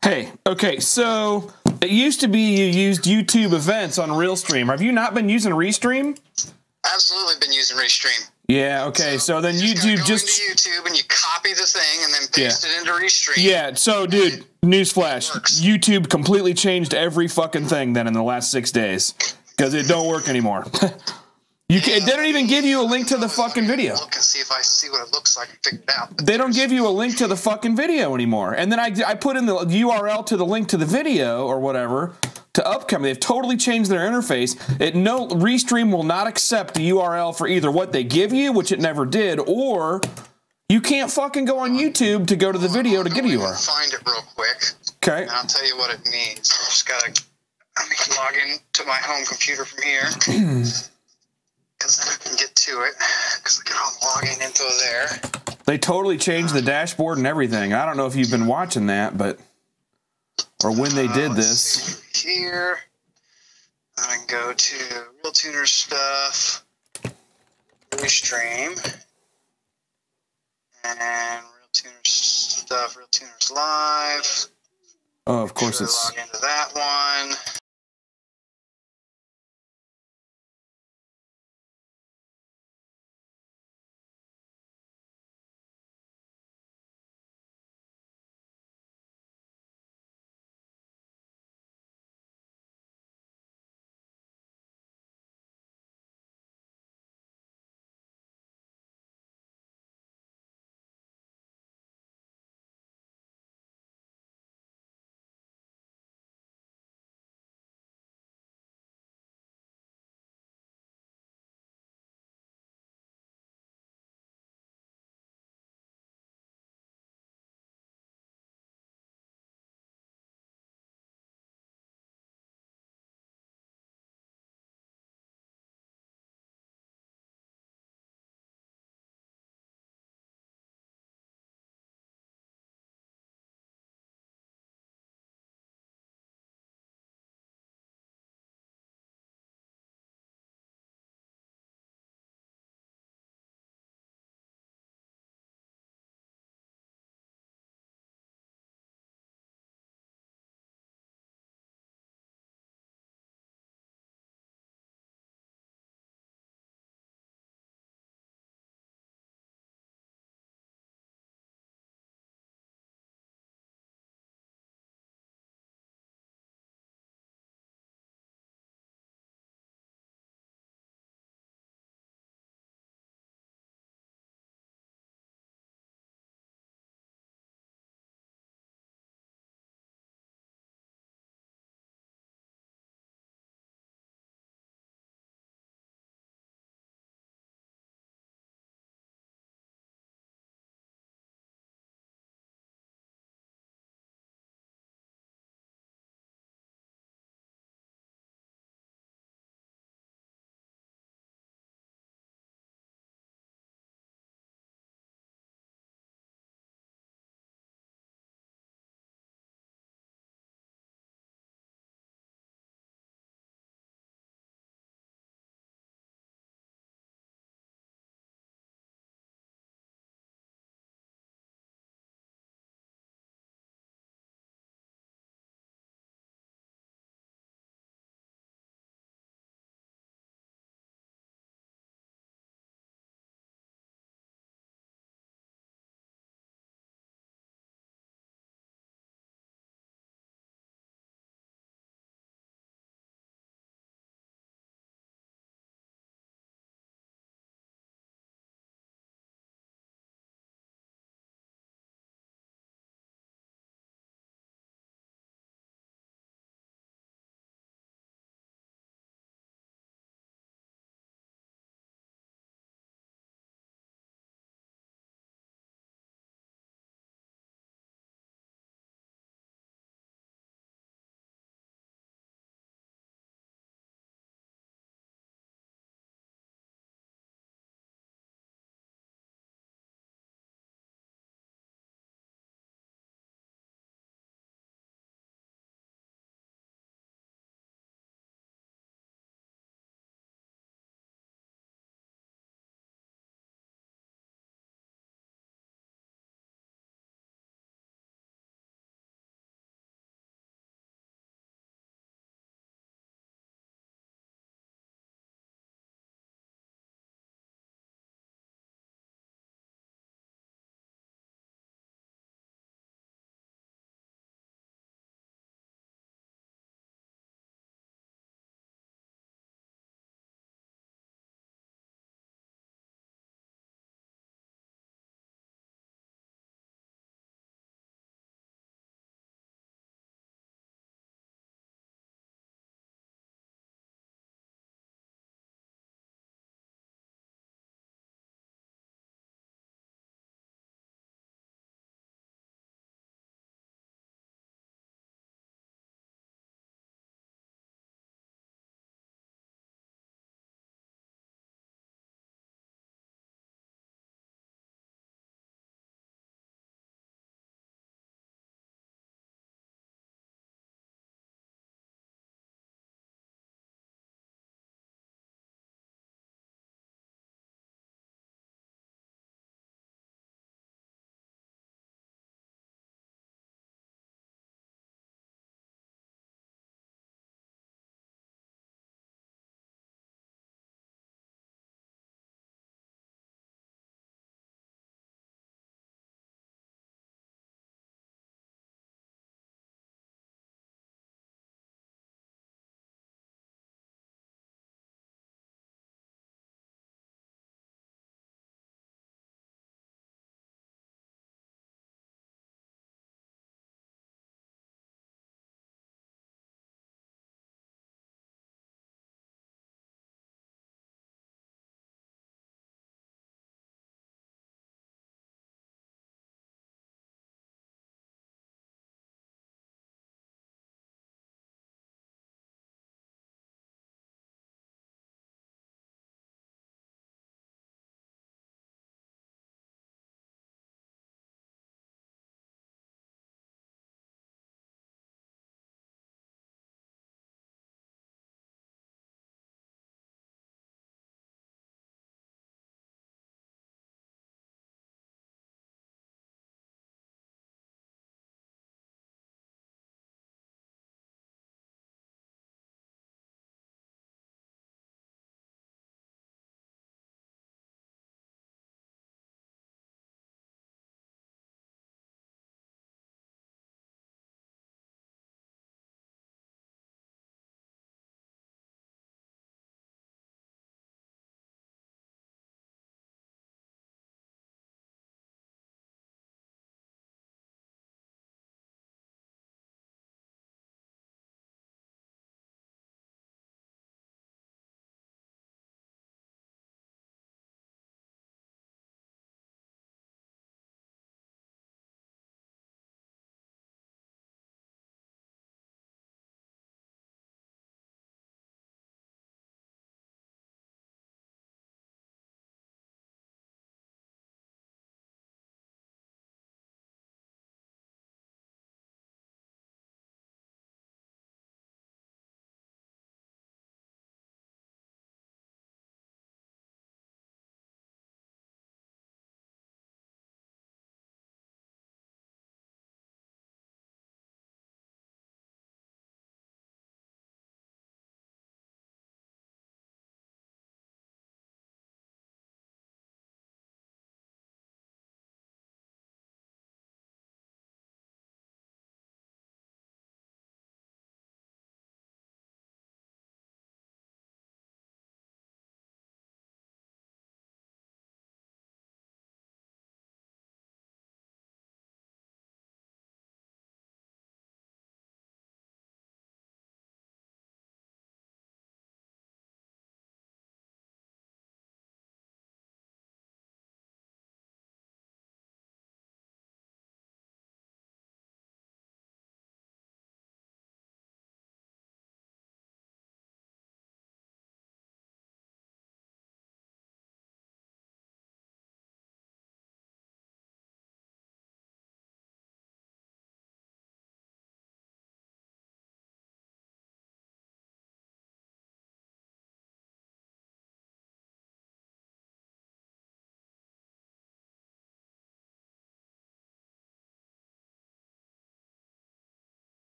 Hey, okay, so it used to be you used YouTube events on RealStream. Have you not been using Restream? Absolutely been using Restream. Yeah, okay, so then YouTube just go into YouTube and you copy the thing and then paste it into Restream. Yeah, so dude, newsflash, YouTube completely changed every fucking thing then in the last 6 days because it don't work anymore. They don't even give you a link to the fucking video. Look and see if I see what it looks like and figure it out. They don't give you a link to the fucking video anymore. And then I put in the URL to the link to the video or whatever to upcoming. They've totally changed their interface. Restream will not accept the URL for either what they give you, which it never did, or you can't fucking go on YouTube to go to the video to get a URL. Find it real quick. Okay. And I'll tell you what it means. I just gotta log in to my home computer from here. Because then I can get to it, because I can log into there. They totally changed the dashboard and everything. I don't know if you've been watching that, but or when they did this. Here, I can go to RealTuners stuff, Restream, and RealTuners stuff, RealTuners Live. Oh, of course it's. Log into that one.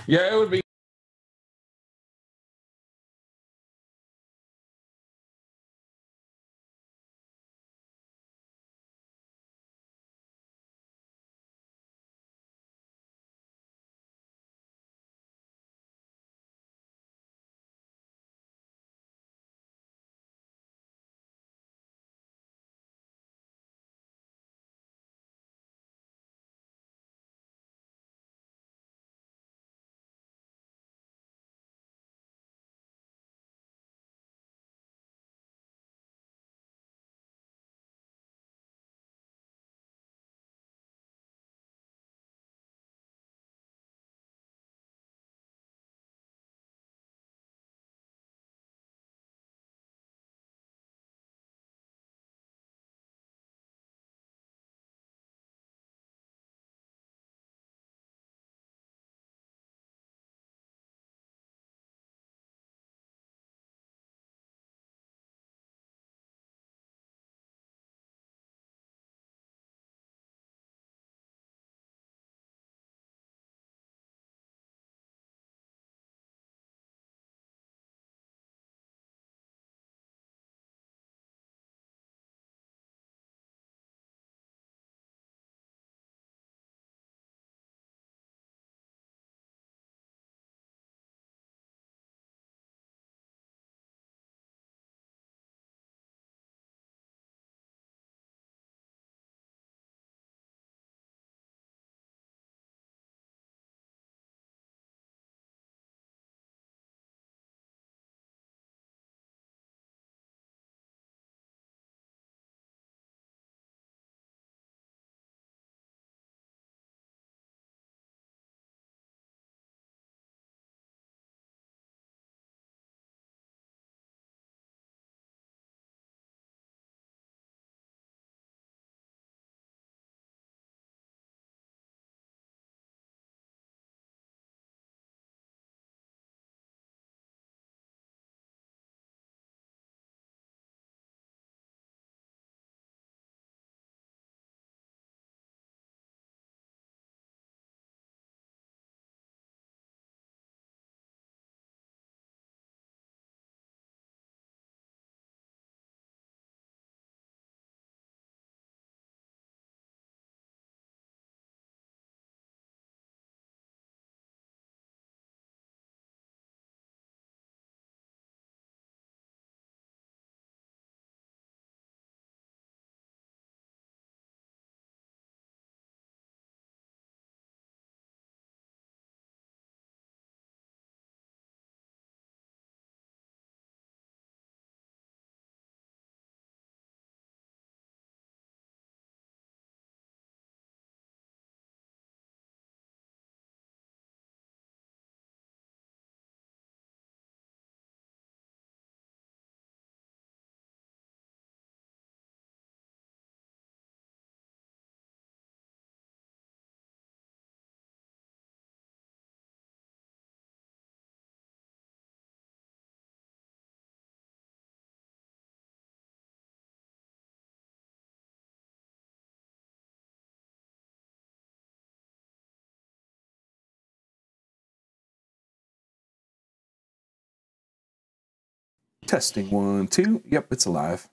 Yeah, it would be. Testing 1, 2. Yep, it's alive.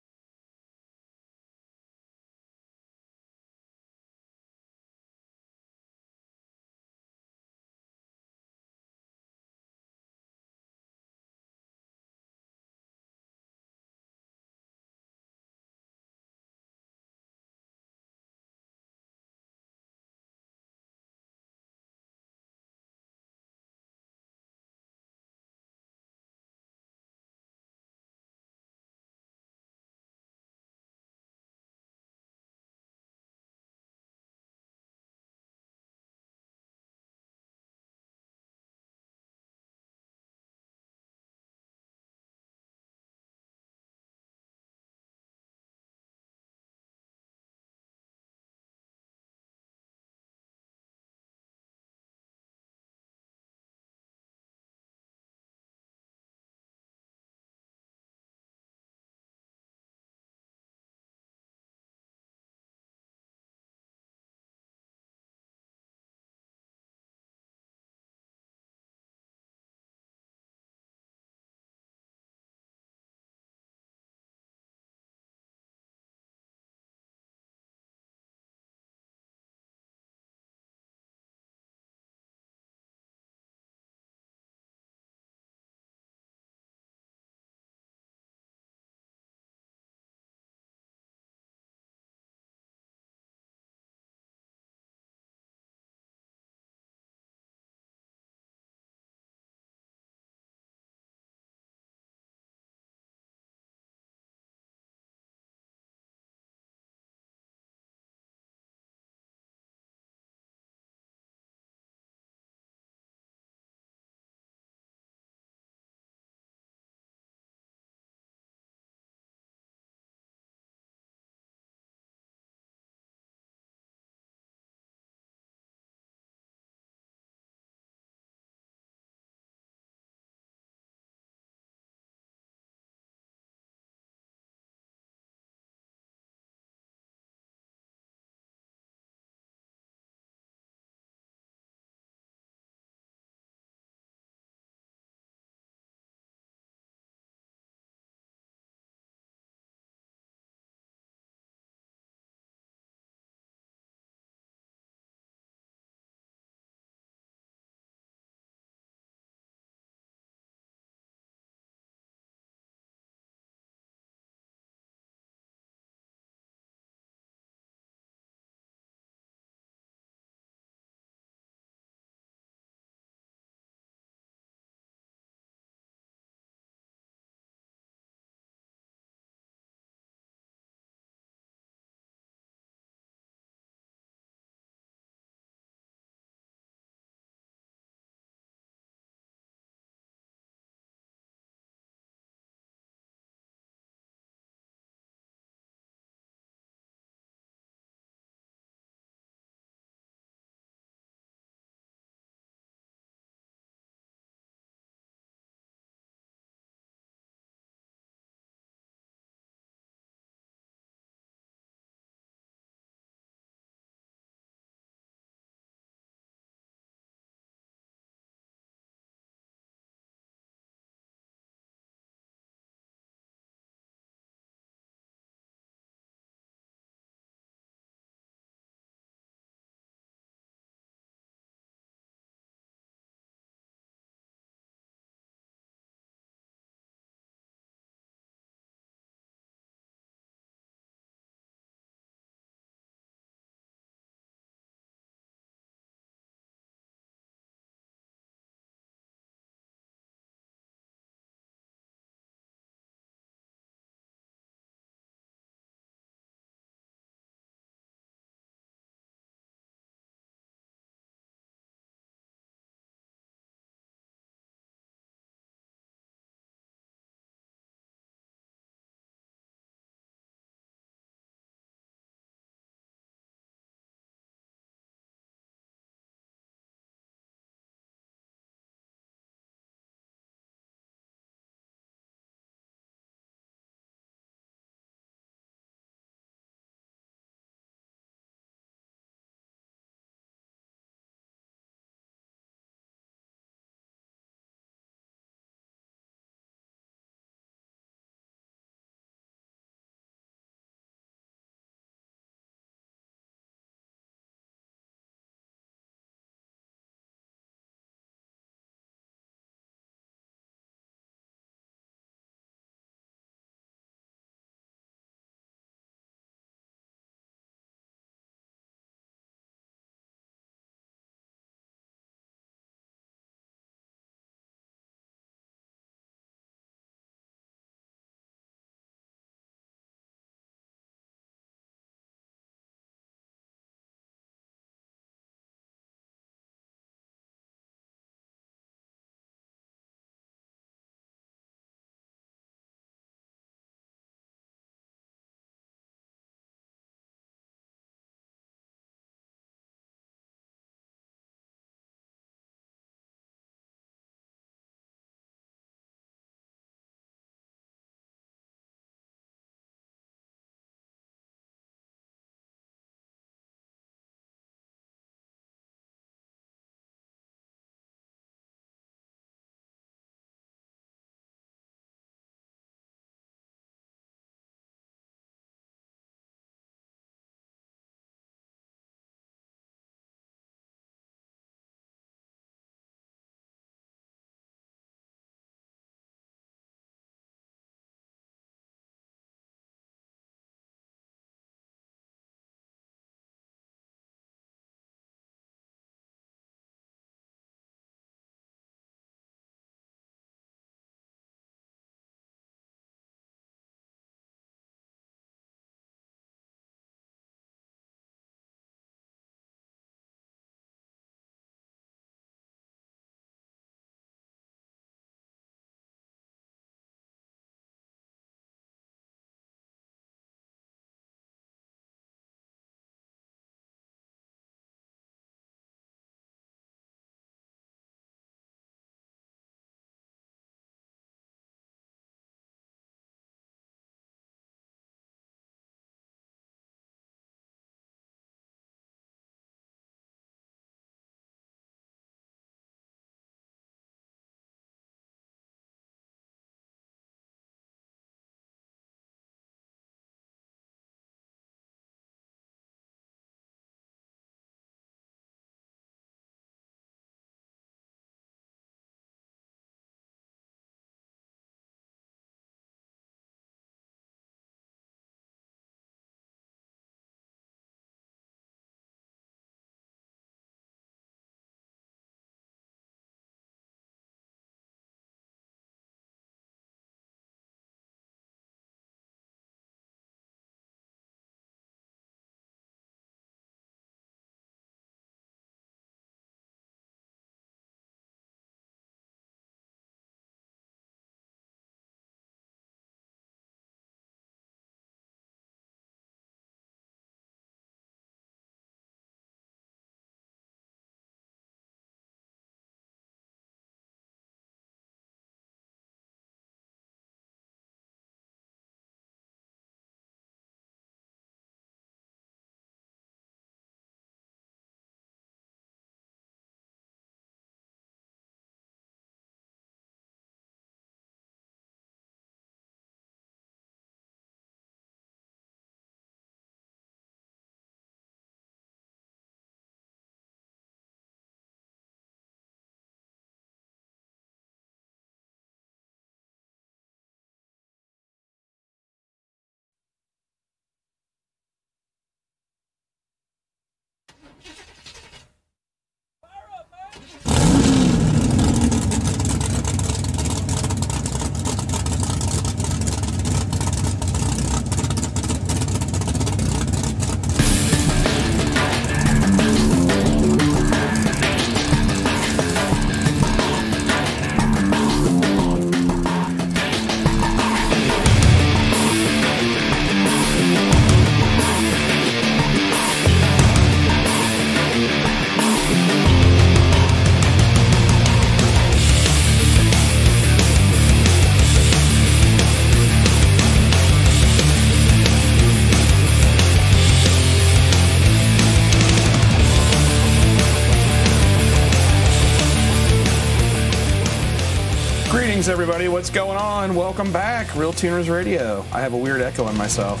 Greetings, everybody. What's going on? Welcome back, RealTuners Radio. I have a weird echo on myself.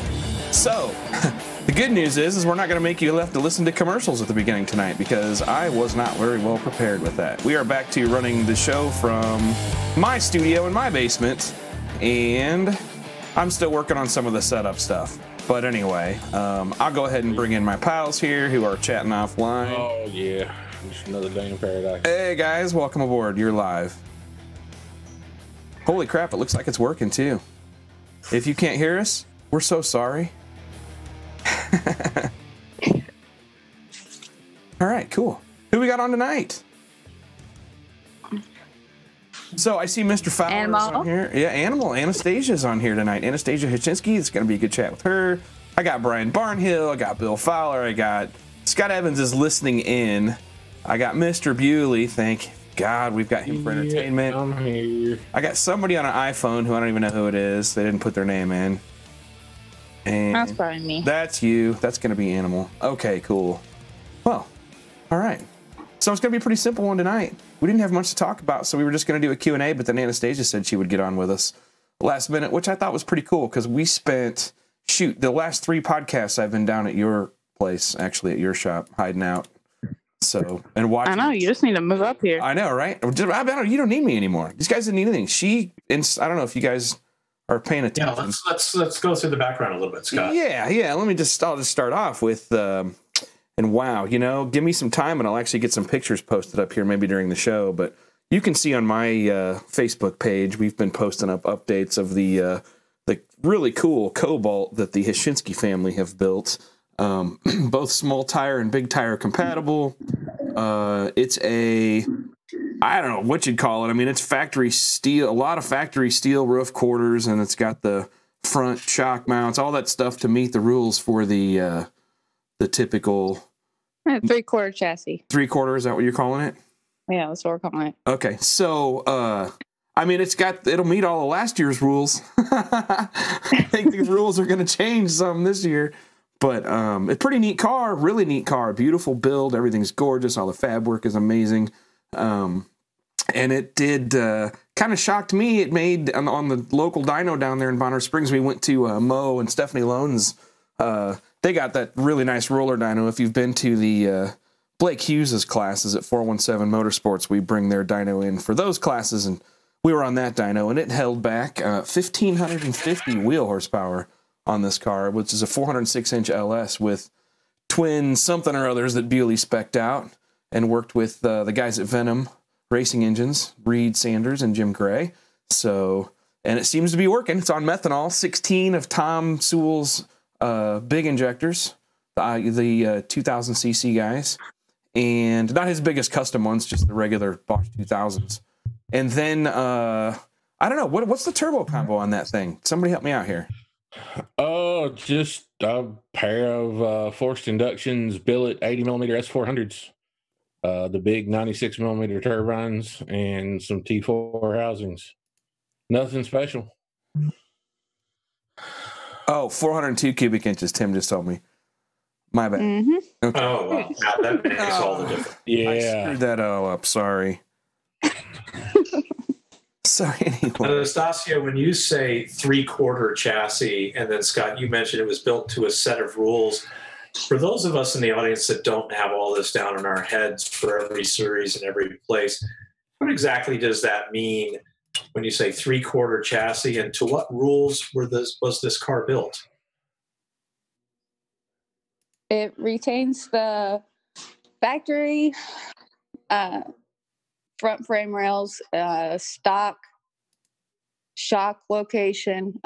So, the good news is we're not going to make you have to listen to commercials at the beginning tonight because I was not very well prepared with that. We are back to running the show from my studio in my basement, and I'm still working on some of the setup stuff. But anyway, I'll go ahead and bring in my pals here who are chatting offline. Oh, yeah. Just another day in paradise. Hey, guys. Welcome aboard. You're live. Holy crap, it looks like it's working too. If you can't hear us, we're so sorry. All right, cool. Who we got on tonight? So I see Mr. Fowler on here. Yeah, Animal. Anastasia's on here tonight. Anastasia Hitchinski. It's going to be a good chat with her. I got Brian Barnhill. I got Bill Fowler. I got Scott Evans is listening in. I got Mr. Bewley. Thank God, we've got him for entertainment. I'm here. I got somebody on an iPhone who I don't even know who it is. They didn't put their name in. And that's probably me. That's you. That's going to be Animal. Okay, cool. Well, all right. So it's going to be a pretty simple one tonight. We didn't have much to talk about, so we were just going to do a Q&A, but then Anastasia said she would get on with us last minute, which I thought was pretty cool because we spent, the last 3 podcasts I've been down at your place, actually at your shop, hiding out. So, and watching. I know, you just need to move up here. I know, right? You don't need me anymore. These guys didn't need anything. I don't know if you guys are paying attention. Yeah, let's go through the background a little bit, Scott. Yeah. I'll just start off with, and wow, give me some time and I'll actually get some pictures posted up here maybe during the show. But you can see on my Facebook page, we've been posting up updates of the really cool Cobalt that the Hishinsky family have built. Both small tire and big tire compatible. It's I don't know what you'd call it. I mean, it's factory steel, a lot of factory steel roof quarters, and it's got the front shock mounts, all that stuff to meet the rules for the typical 3/4 chassis. 3/4, is that what you're calling it? Yeah, that's what we're calling it. Okay, so I mean, it'll meet all of last year's rules. I think the rules are going to change some this year. But a pretty neat car, really neat car, beautiful build. Everything's gorgeous. All the fab work is amazing. And it did kind of shocked me. It made on the local dyno down there in Bonner Springs. We went to Mo and Stephanie Lone's. They got that really nice roller dyno. If you've been to the Blake Hughes's classes at 417 Motorsports, we bring their dyno in for those classes. And we were on that dyno, and it held back 1,550 wheel horsepower on this car, which is a 406-inch LS with twin something or others that Bewley spec'd out and worked with the guys at Venom Racing Engines, Reed Sanders and Jim Gray. So, and it seems to be working. It's on methanol, 16 of Tom Sewell's big injectors, the 2000cc guys, and not his biggest custom ones, just the regular Bosch 2000s. And then, I don't know, what's the turbo combo on that thing? Somebody help me out here. Oh, just a pair of forced inductions, billet 80mm S400s, the big 96mm turbines, and some T4 housings. Nothing special. Oh, 402 cubic inches, Tim just told me. My bad. Mm-hmm. Okay. Oh, well, now that makes all the difference. Yeah. I screwed that all up. Sorry. Sorry, anyway. Anastasia, when you say 3/4 chassis, and then Scott, you mentioned it was built to a set of rules. For those of us in the audience that don't have all this down in our heads for every series and every place, what exactly does that mean when you say 3/4 chassis, and to what rules was this car built? It retains the Factory, front frame rails, stock, shock location,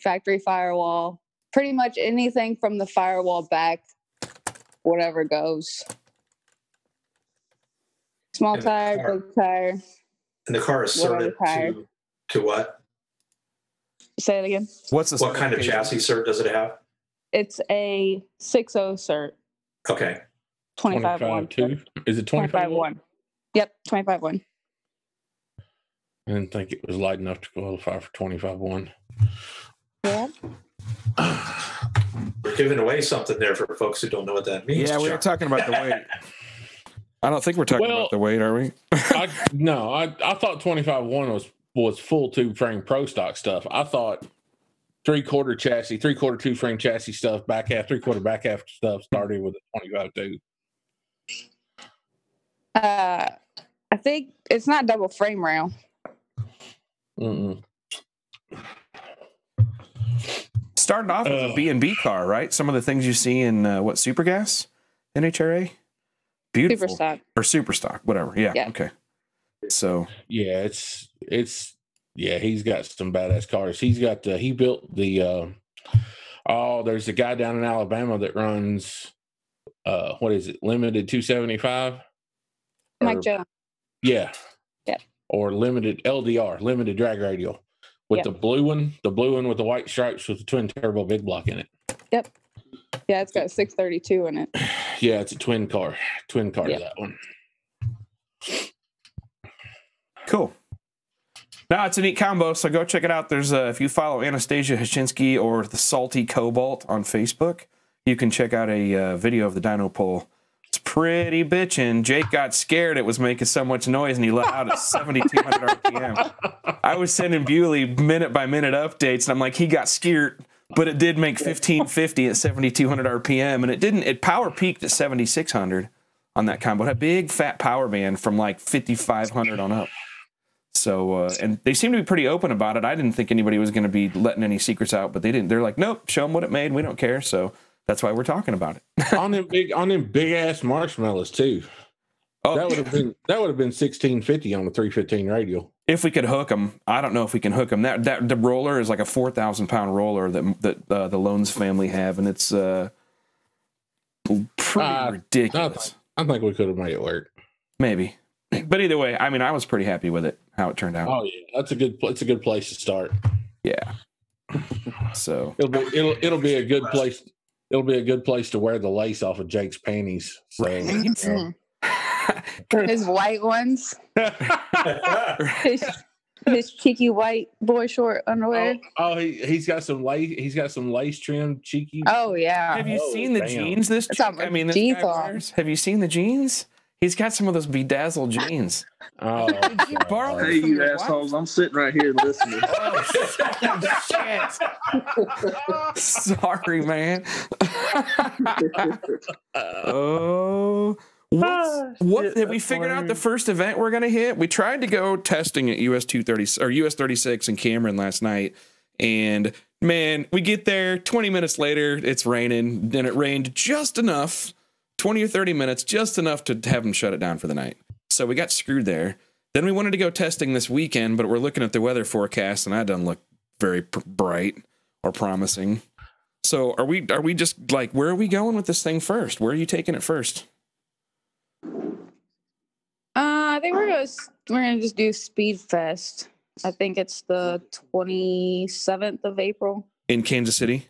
factory firewall, pretty much anything from the firewall back, whatever goes. Small And the tire, car- big tire. And the car is Whatever sorted tire. to what? Say it again. What's the What kind of certification? chassis cert does it have? It's a 6.0 cert. Okay. 25.1. 25.2? Is it 25.1? 25.1. Yep, 25.1. I didn't think it was light enough to qualify for 25.1. Yeah. We're giving away something there for folks who don't know what that means. Yeah, we were Chuck. talking about the weight. I don't think we're talking about the weight, are we? I thought 25.1 was full tube frame pro stock stuff. I thought 3/4 chassis, 3/4 two frame chassis stuff, back half, 3/4 back half stuff started with a 25.2. I think it's not double frame rail. Mm-mm. Started off with a B&B car, right? Some of the things you see in Super Gas, NHRA, beautiful, Super stock. or Super Stock, whatever. Yeah. Okay. So Yeah, he's got some badass cars. He built the there's a guy down in Alabama that runs what is it, limited 275? Mike Jones. Yeah. Yeah. Or limited LDR, limited drag radial. With the blue one with the white stripes with the twin turbo big block in it. Yep. Yeah, it's got 632 in it. Yeah, it's a twin car to that one. cool. No, it's a neat combo, so go check it out. There's if you follow Anastasia Hashinsky or the Salty Cobalt on Facebook, you can check out a video of the dyno pull. It's pretty bitchin'. Jake got scared it was making so much noise, and he let out at 7,200 RPM. I was sending Bewley minute-by-minute updates, and I'm like, he got scared, but it did make 1,550 at 7,200 RPM, and it power peaked at 7,600 on that combo. It had a big, fat power band from like 5,500 on up. So, and they seem to be pretty open about it. I didn't think anybody was going to be letting any secrets out, but they didn't. They're like, nope, show them what it made. We don't care. So that's why we're talking about it. on them big ass marshmallows too. Oh, that would have been 1,650 on the 315 radial. If we could hook them. I don't know if we can hook them. That the roller is like a 4,000 pound roller that the Loans family have, and it's pretty ridiculous. I think we could have made it work. Maybe, but either way, I mean, I was pretty happy with it, how it turned out. Oh yeah, it's a good place to start. Yeah. So it'll be a good place. It'll be a good place to wear the lace off of Jake's panties. So, his white ones. his cheeky white boy short underwear. He's got some lace. He's got some lace trimmed cheeky. Oh yeah. Have you seen the jeans? This chick, I mean, this guy wears? Have you seen the jeans? He's got some of those bedazzled jeans. Oh, did you borrow hey, you assholes! I'm sitting right here listening. Oh shit! Sorry, man. What have we figured out the first event we're gonna hit? We tried to go testing at US 230 or US 36 in Cameron last night, and man, we get there 20 minutes later, it's raining, and it rained just enough, 20 or 30 minutes, just enough to have them shut it down for the night. So we got screwed there. Then we wanted to go testing this weekend, but we're looking at the weather forecast, and that doesn't look very bright or promising. So are we just like, where are we going with this thing first? Where are you taking it first? I think we're gonna just do Speed Fest. I think it's the 27th of April In Kansas City?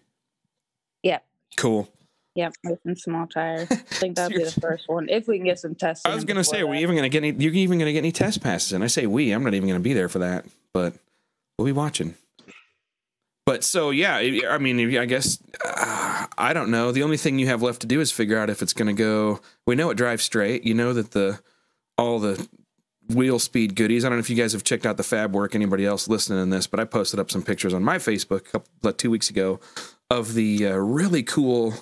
Yep. Cool. Yep, with some small tires. I think that'll be the first one if we can get some tests. I was going to say, are we even going to get any? You're even going to get any test passes? And I say we. I'm not even going to be there for that, but we'll be watching. But so yeah, I mean, I guess I don't know. The only thing you have left to do is figure out if it's going to go. We know it drives straight. You know that all the wheel speed goodies. I don't know if you guys have checked out the fab work. Anybody else listening in this? But I posted up some pictures on my Facebook 2 weeks ago of the really cool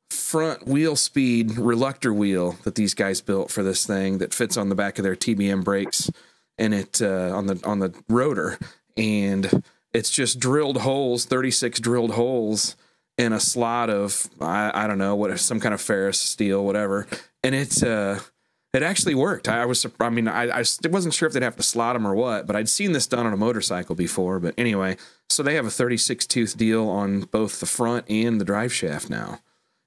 front wheel speed reluctor wheel that these guys built for this thing that fits on the back of their TBM brakes and it on the rotor, and it's just drilled holes, 36 drilled holes in a slot of I don't know what, some kind of ferrous steel, whatever, and it actually worked. I wasn't sure if they'd have to slot them or what, but I'd seen this done on a motorcycle before. But anyway, so they have a 36 tooth deal on both the front and the drive shaft now.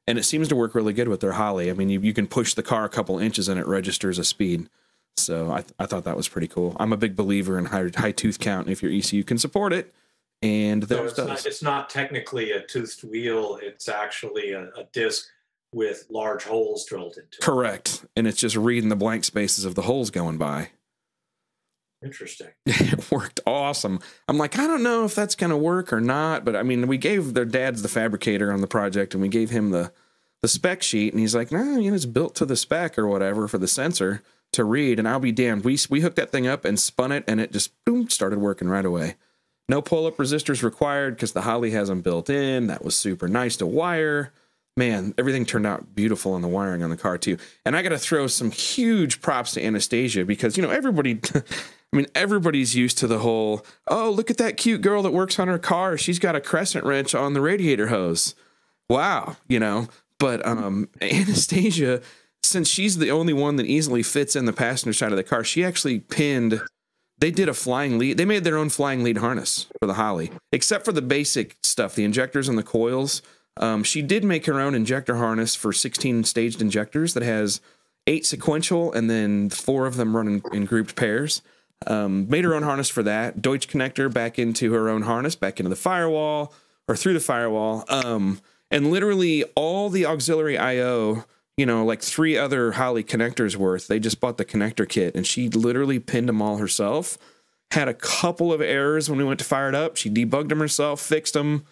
And it seems to work really good with their Holley. I mean, you can push the car a couple inches and it registers a speed. So I thought that was pretty cool. I'm a big believer in high tooth count. If your ECU can support it, and so it's not technically a toothed wheel. It's actually a disc with large holes drilled into it. Correct. And it's just reading the blank spaces of the holes going by. Interesting. It worked awesome. I'm like, I don't know if that's going to work or not, but I mean, we gave their dad's the fabricator on the project, and we gave him the spec sheet, and he's like, no, it's built to the spec or whatever for the sensor to read, and I'll be damned. We hooked that thing up and spun it, and it just, boom, started working right away. No pull-up resistors required because the Holley has them built in. That was super nice to wire. Man, everything turned out beautiful on the wiring on the car, too. And I got to throw some huge props to Anastasia because, everybody... I mean, everybody's used to the whole, oh, look at that cute girl that works on her car. She's got a crescent wrench on the radiator hose. Wow, But Anastasia, since she's the only one that easily fits in the passenger side of the car, she actually pinned, they did a flying lead. They made their own flying lead harness for the Holley, except for the basic stuff, the injectors and the coils. She did make her own injector harness for 16 staged injectors that has 8 sequential and then 4 of them run in grouped pairs. Made her own harness for that. Deutsch connector back into her own harness, back into the firewall or through the firewall. And literally all the auxiliary IO, like 3 other Holley connectors worth, they just bought the connector kit and she literally pinned them all herself. Had a couple of errors when we went to fire it up. She debugged them herself, fixed them.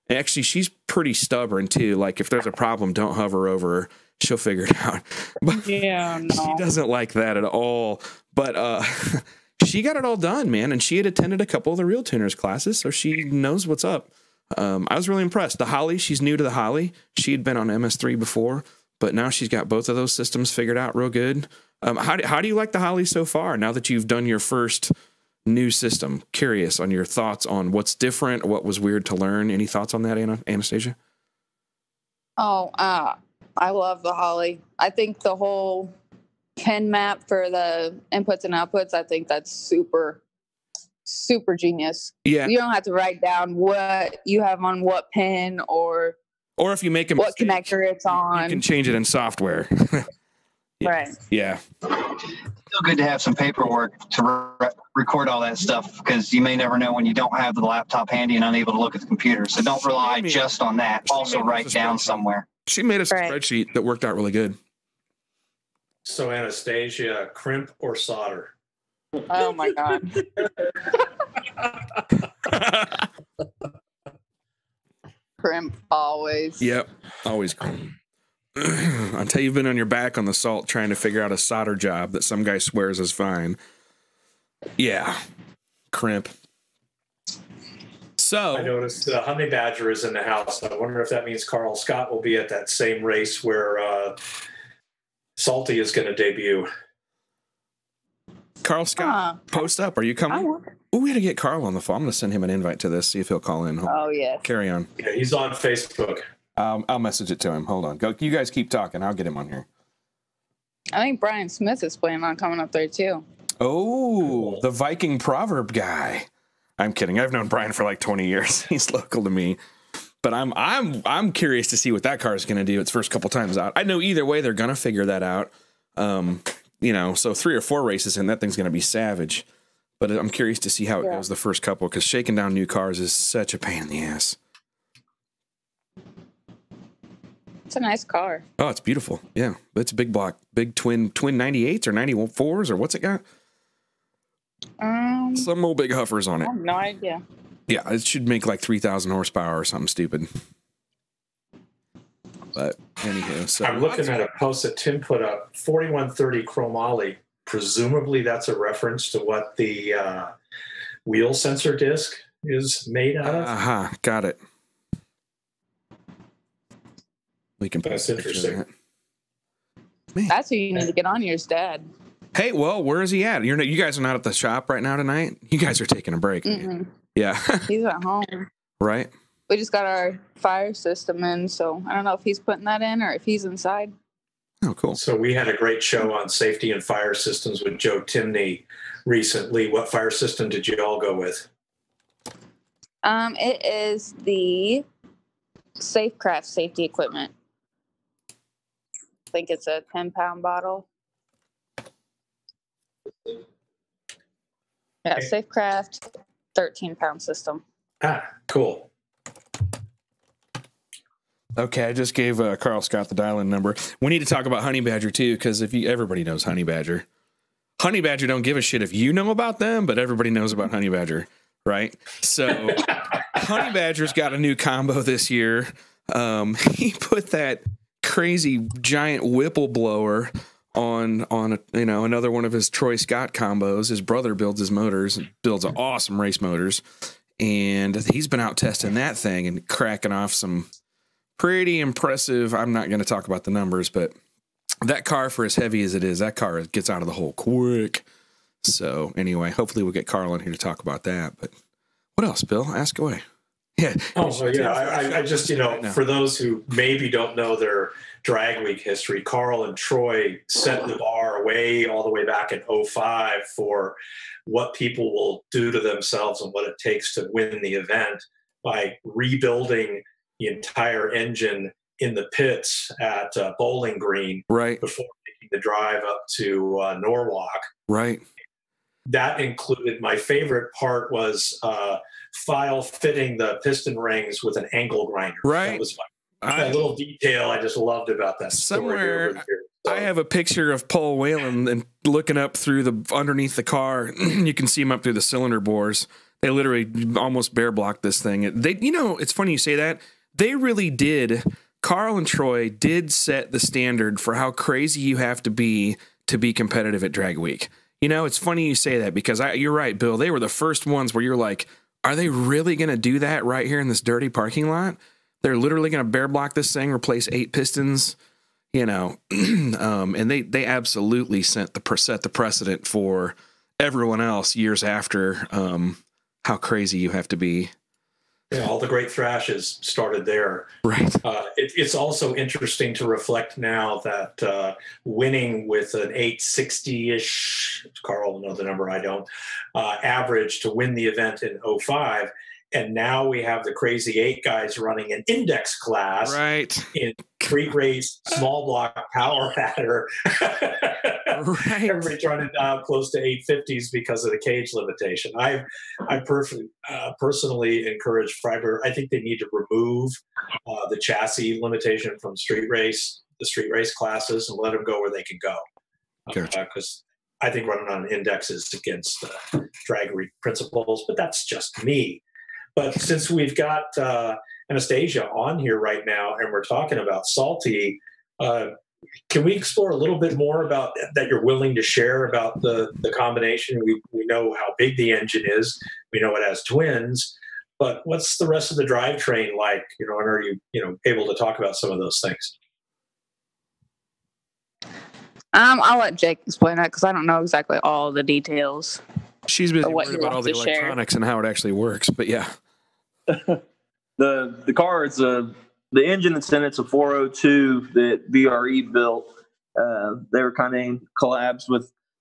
And actually, she's pretty stubborn too. Like if there's a problem, don't hover over her. She'll figure it out. But yeah, no. She doesn't like that at all. But, she got it all done, man, and she had attended a couple of the RealTuners classes, so she knows what's up. I was really impressed. The Holley, she's new to the Holley. She had been on MS3 before, but now she's got both of those systems figured out real good. How do you like the Holley so far, now that you've done your first new system? Curious on your thoughts on what's different, what was weird to learn. Any thoughts on that, Anastasia? Oh, I love the Holley. I think the whole pin map for the inputs and outputs, I think that's super genius. Yeah. You don't have to write down what you have on what pin or if you make a mistake, what connector it's on. You can change it in software. Yeah. Right. Yeah. Still good to have some paperwork to record all that stuff because you may never know when you don't have the laptop handy and unable to look at the computer. So don't rely just on that. Also write down somewhere. She made us a spreadsheet that worked out really good. So Anastasia, crimp or solder? Oh my God. Crimp always. Yep, always crimp. Until you've been on your back on the salt trying to figure out a solder job that some guy swears is fine. Yeah, crimp. So I noticed the Honey Badger is in the house. I wonder if that means Carl Scott will be at that same race where Salty is going to debut. Carl Scott, post up. Are you coming? Oh, we got to get Carl on the phone. I'm going to send him an invite to this, see if he'll call in. Oh, yeah. Carry on. Yeah, he's on Facebook. I'll message it to him. Hold on. Go. You guys keep talking. I'll get him on here. I think Brian Smith is planning on coming up there, too. Oh, the Viking proverb guy. I'm kidding. I've known Brian for like 20 years. He's local to me. But I'm curious to see what that car is going to do its first couple times out. I know either way they're going to figure that out. So 3 or 4 races and that thing's going to be savage. But I'm curious to see how it goes the first couple because shaking down new cars is such a pain in the ass. It's a nice car. Oh, it's beautiful. Yeah, it's a big block, big twin 98s or 94s or what's it got? Some old big huffers on it. I have no idea. Yeah, it should make like 3,000 horsepower or something stupid. But anywho, so I'm looking at a post that Tim put up, 4130 chromoly. Presumably that's a reference to what the wheel sensor disc is made out of. Got it. We can. That's interesting. That's who you need to get on. Yours, Dad. Hey, well, where is he at? You guys are not at the shop right now tonight. You guys are taking a break. Yeah. He's at home. Right. We just got our fire system in, so I don't know if he's putting that in or if he's inside. Oh, cool. So we had a great show on safety and fire systems with Joe Timney recently. What fire system did you all go with? It is the Safecraft safety equipment. I think it's a 10-pound bottle. Yeah, Safecraft 13-pound system. Ah, cool. Okay, I just gave Carl Scott the dial-in number. We need to talk about Honey Badger too, because everybody knows Honey Badger. Honey Badger don't give a shit if you know about them, but everybody knows about Honey Badger, right? So Honey Badger's got a new combo this year. He put that crazy giant Whipple blower on another one of his Troy Scott combos. His brother builds his motors, builds awesome race motors, and he's been out testing that thing and cracking off some pretty impressive. I'm not going to talk about the numbers, but that car, for as heavy as it is, that car gets out of the hole quick. So anyway, hopefully we'll get Carl in here to talk about that. But what else, Bill? Ask away. Yeah. Oh, yeah. I just, for those who maybe don't know their drag week history, Carl and Troy set the bar all the way back in 2005 for what people will do to themselves and what it takes to win the event by rebuilding the entire engine in the pits at Bowling Green, right, before making the drive up to Norwalk. Right. That included, my favorite part was file fitting the piston rings with an angle grinder. Right. That was a little detail I just loved about that. Somewhere I have a picture of Paul Whalen and looking up through underneath the car. You can see him up through the cylinder bores. They literally almost bear blocked this thing. It's funny you say that. They really did. Carl and Troy did set the standard for how crazy you have to be competitive at Drag Week. It's funny you say that because you're right, Bill. They were the first ones where you're like, are they really going to do that right here in this dirty parking lot? They're literally going to bear block this thing, replace 8 pistons, and they absolutely set the precedent for everyone else years after how crazy you have to be. Yeah, all the great thrashes started there. Right. It's also interesting to reflect now that winning with an 860-ish, Carl will know the number, I don't, average to win the event in 2005. And now we have the Crazy 8 guys running an index class, right, in street race, small block power adder. Right. Everybody's running down close to 850s because of the cage limitation. I personally encourage Freiburg. I think they need to remove the chassis limitation from the street race classes and let them go where they can go. Because I think running on an index is against drag principles, but that's just me. But since we've got Anastasia on here right now and we're talking about Salty, can we explore a little bit more about that you're willing to share about the combination? We know how big the engine is. We know it has twins. But what's the rest of the drivetrain like? And are you able to talk about some of those things? I'll let Jake explain that because I don't know exactly all the details. She's busy worried about all the electronics and how it actually works, but yeah. The car is the engine that's in it's a 402 that VRE built. They were kind of in collabs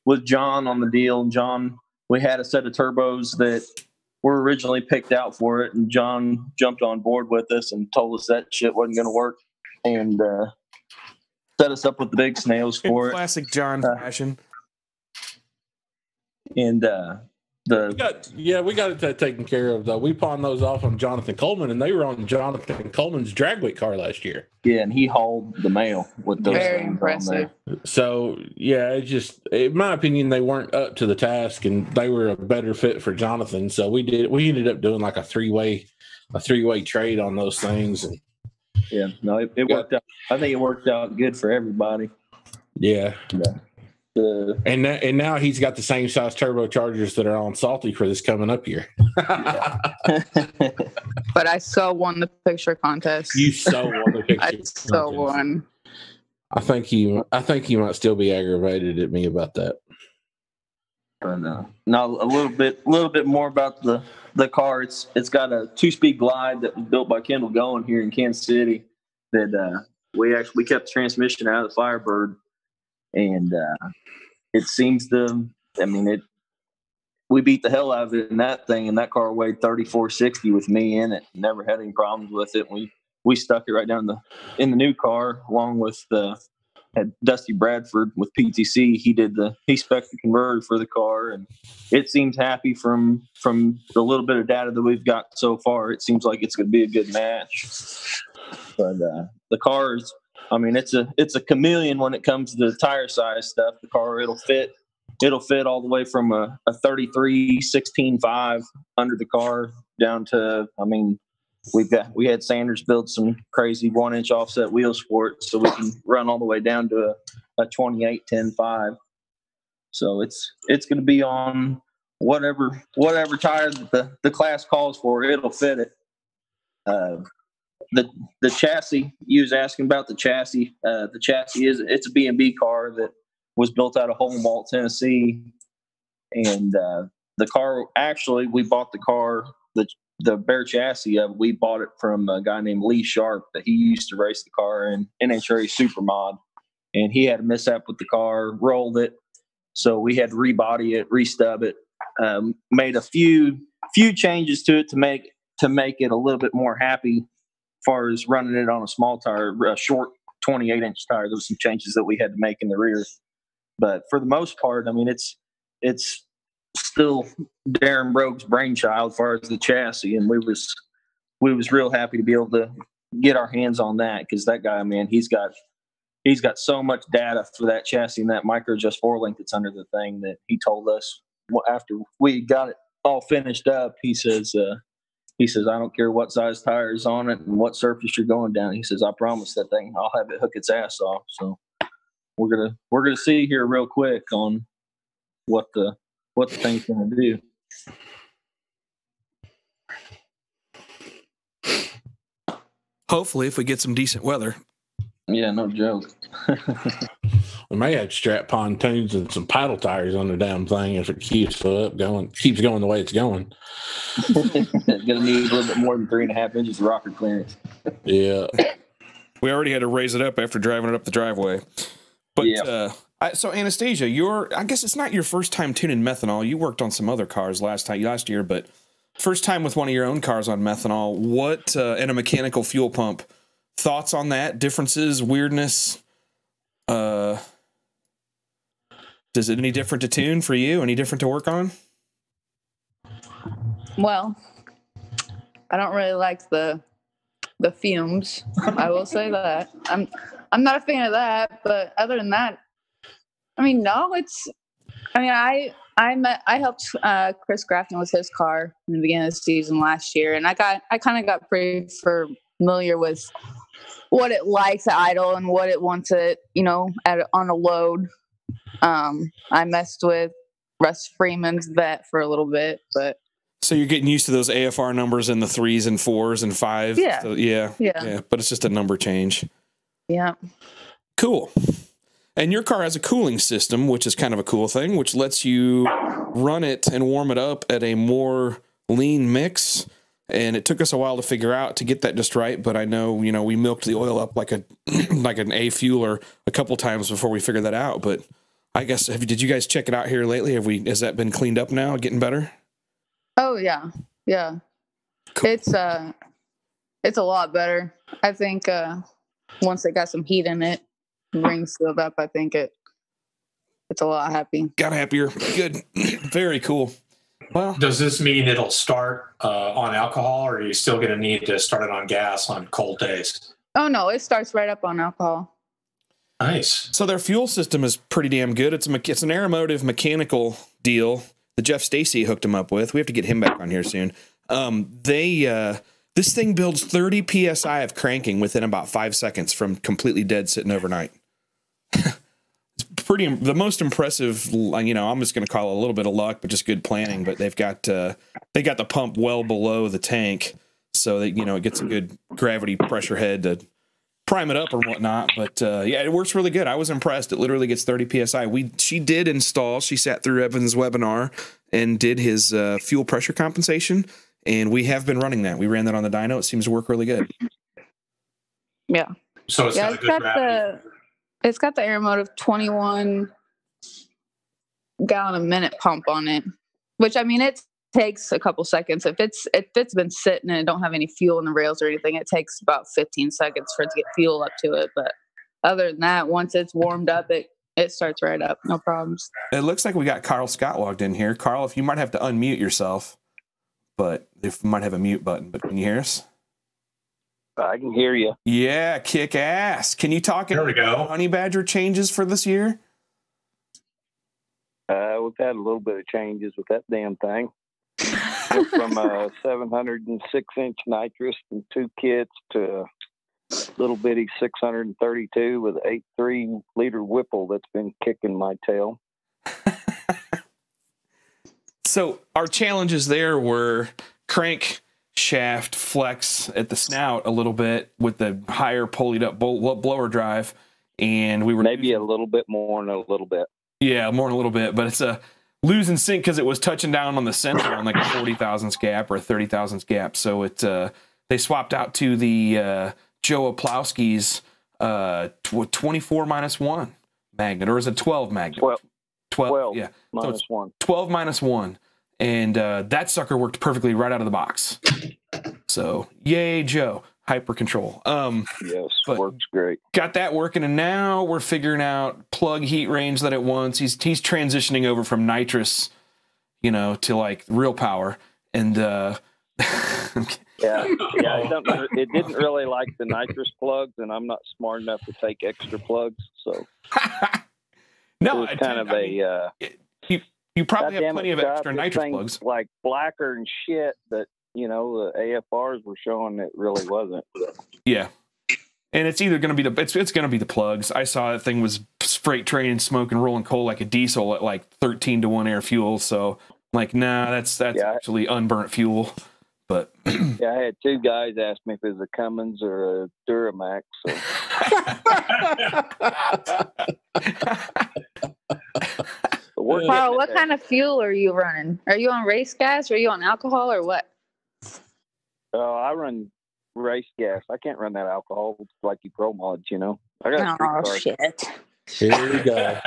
with John on the deal. And John, we had a set of turbos that were originally picked out for it, and John jumped on board with us and told us that shit wasn't going to work, and set us up with the big snails for it. Classic John fashion. And we got it taken care of, though. We pawned those off on Jonathan Coleman, and they were on Jonathan Coleman's drag week car last year. Yeah, and he hauled the mail with those. Very impressive. So, yeah, it's just, in my opinion, they weren't up to the task, and they were a better fit for Jonathan. So we ended up doing like a three-way trade on those things. And yeah, no, it worked out. I think it worked out good for everybody. Yeah. And now he's got the same size turbochargers that are on Salty for this coming up year. But I so won the picture contest. You so won the picture. I so won. I think you might still be aggravated at me about that. But now a little bit more about the car. It's got a 2-speed glide that was built by Kendall Goen here in Kansas City. That We kept the transmission out of the Firebird, and it seems to. I mean, we beat the hell out of it in that thing, and that car weighed 3460 with me in it. Never had any problems with it. We stuck it right down in the new car, along with had Dusty Bradford with PTC. He spec'd the converter for the car, and it seems happy from the little bit of data that we've got so far. It seems like it's going to be a good match. But the car is, I mean, it's a chameleon when it comes to the tire size stuff. The car, it'll fit all the way from a 33 16.5 under the car down to, I mean, we had Sanders build some crazy 1-inch offset wheels for it, so we can run all the way down to a 28 10.5. So it's going to be on whatever tire that the class calls for. It'll fit it. The chassis, you was asking about the chassis. The chassis it's a B&B car that was built out of Cobalt, Tennessee, and the car, actually, we bought the car, the bare chassis of it, we bought it from a guy named Lee Sharp that he used to race the car in NHRA Supermod, and he had a mishap with the car, rolled it, so we had to rebody it, restub it, made a few changes to it to make it a little bit more happy as far as running it on a small tire, a short 28-inch tire. There was some changes that we had to make in the rear. But for the most part, I mean, it's still Darren Brogue's brainchild as far as the chassis, and we was real happy to be able to get our hands on that, because that guy, man, he's got so much data for that chassis and that micro adjust 4-link that's under the thing that he told us after we got it all finished up. He says, I don't care what size tires on it and what surface you're going down. He says, I promise that thing, I'll have it hook its ass off. So we're gonna see here real quick on what the thing's gonna do. Hopefully, if we get some decent weather. Yeah, no joke. We may have to strap pontoons and some paddle tires on the damn thing if it keeps going the way it's going. Gonna need a little bit more than 3.5 inches of rocker clearance. Yeah. We already had to raise it up after driving it up the driveway. But yeah. So Anastasia, I guess it's not your first time tuning methanol. You worked on some other cars last year, but first time with one of your own cars on methanol. What and a mechanical fuel pump? Thoughts on that? Differences? Weirdness? Is it any different to tune for you? Any different to work on? Well, I don't really like the fumes. I will say that. I'm not a fan of that, but other than that, I mean, no, I helped Chris Grafton with his car in the beginning of the season last year, and I kind of got pretty familiar with what it likes to idle and what it wants it, on a load. I messed with Russ Freeman's vet for a little bit, but. So you're getting used to those AFR numbers in the 3s and 4s and 5s. Yeah. So, yeah. But it's just a number change. Yeah. Cool. And your car has a cooling system, which is kind of a cool thing, which lets you run it and warm it up at a more lean mix. And it took us a while to figure out to get that just right. But I know, we milked the oil up like an A fueler a couple times before we figured that out. But I guess, did you guys check it out here lately? Has that been cleaned up now, getting better? Oh yeah. Yeah. Cool. It's a lot better. I think once they got some heat in it, rings sealed up, I think it's a lot happy. Got happier. Good. Very cool. Well, does this mean it'll start on alcohol, or are you still going to need to start it on gas on cold days? Oh no, it starts right up on alcohol. Nice. So their fuel system is pretty damn good. It's an Aeromotive mechanical deal that Jeff Stacy hooked him up with. We have to get him back on here soon. This thing builds 30 psi of cranking within about 5 seconds from completely dead sitting overnight. It's the most impressive. I'm just going to call it a little bit of luck, but just good planning. But they got the pump well below the tank, so that it gets a good gravity pressure head to prime it up or whatnot. But yeah, it works really good. I was impressed. It literally gets 30 psi. She did install. She sat through Evan's webinar and did his fuel pressure compensation, and we have been running that. We ran that on the dyno. It seems to work really good. Yeah. So it's got a good gravity. It's got the Aeromotive 21 gallon a minute pump on it, which I mean it takes a couple seconds. If it's been sitting and it don't have any fuel in the rails or anything, it takes about 15 seconds for it to get fuel up to it. But other than that, once it's warmed up, it starts right up, no problems. It looks like we got Carl Scott logged in here. Carl, if you might have to unmute yourself, but if you might have a mute button, but can you hear us? I can hear you. Yeah, kick ass. Can you talk about honey badger changes for this year? We've had a little bit of changes with that damn thing. Went from a 706-inch nitrous and 2 kits to a little bitty 632 with an 8.3-liter Whipple that's been kicking my tail. So our challenges there were crank shaft flex at the snout a little bit with the higher pulleyed up blower drive, and we were maybe a little bit more and a little bit. Yeah, more than a little bit, but it's a losing sync because it was touching down on the center on like a 40 thousandths gap or a 30 thousandths gap. So it they swapped out to the Joe Oplowski's 24-1 magnet, or is it 12 magnet? 12, yeah. Minus so 1. 12 minus 1. And that sucker worked perfectly right out of the box. So, yay, Joe. Hyper control. Yes, works great. Got that working, and now we're figuring out plug heat range that it wants. He's transitioning over from nitrous, to like real power. And yeah, it didn't really like the nitrous plugs, and I'm not smart enough to take extra plugs, so no, it's kind of you probably have plenty of extra nitrous plugs, like blacker and shit, but the AFRs were showing it really wasn't. Yeah, and it's either going to be it's going to be the plugs. I saw that thing was freight train smoking, rolling coal like a diesel at like 13-to-1 air fuel. So like, nah, that's actually unburnt fuel. But yeah, I had 2 guys ask me if it was a Cummins or a Duramax. So. Carl, what kind of fuel are you running? Are you on race gas? Or are you on alcohol or what? I run race gas. I can't run that alcohol like you pro mods, I got shit. Here we go.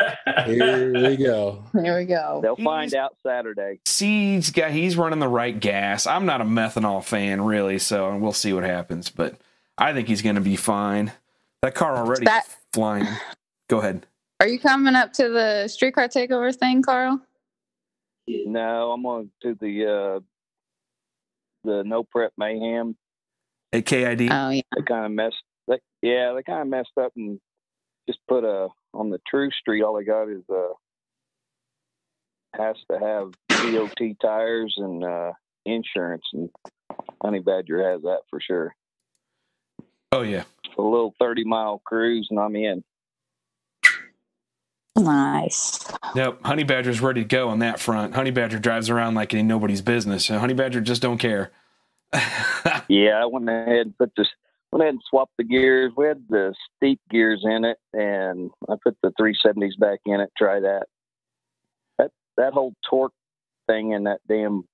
Here we go. Here we go. They'll find out Saturday. See, he's running the right gas. I'm not a methanol fan, really, so we'll see what happens. But I think he's going to be fine. That car already is flying. Go ahead. Are you coming up to the streetcar takeover thing, Carl? No, I'm on to the No Prep Mayhem at KID. Oh yeah. They kind of messed up and just put on the True Street. All they got is has to have DOT tires and insurance, and Honey Badger has that for sure. Oh yeah, a little 30-mile cruise, and I'm in. Nice. Yep, Honey Badger's ready to go on that front. Honey Badger drives around like it ain't nobody's business. Honey Badger just don't care. Yeah, I went ahead and swapped the gears. We had the steep gears in it, and I put the 370s back in it. Try that. That whole torque thing in that damn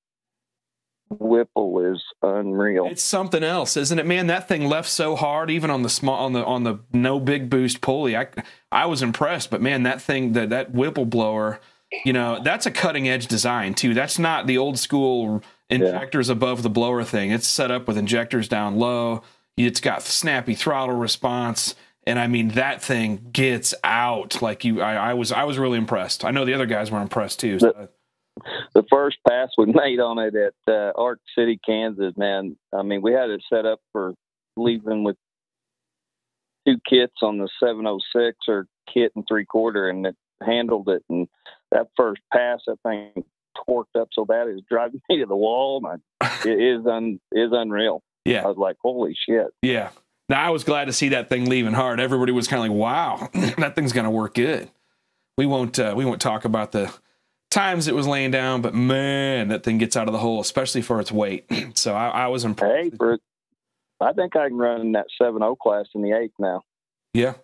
Whipple is unreal. It's something else, isn't it, man? That thing left so hard, even on the small, on the no big boost pulley. I was impressed, but man, that thing, that Whipple blower, that's a cutting edge design too. That's not the old school injectors above the blower thing. It's set up with injectors down low. It's got snappy throttle response, and I mean that thing gets out like you. I was really impressed. I know the other guys were impressed too. So. The first pass we made on it at Ark City, Kansas, man. I mean, we had it set up for leaving with 2 kits on the 706 or kit and 3/4, and it handled it. And that first pass, that thing torqued up so bad it was driving me to the wall. It is unreal. Yeah, I was like, holy shit. Yeah. Now I was glad to see that thing leaving hard. Everybody was kind of like, wow, that thing's going to work good. We won't talk about the times it was laying down, but man, that thing gets out of the hole, especially for its weight. So I was impressed. Hey, I think I can run in that 7.0 class in the 8th now. Yeah.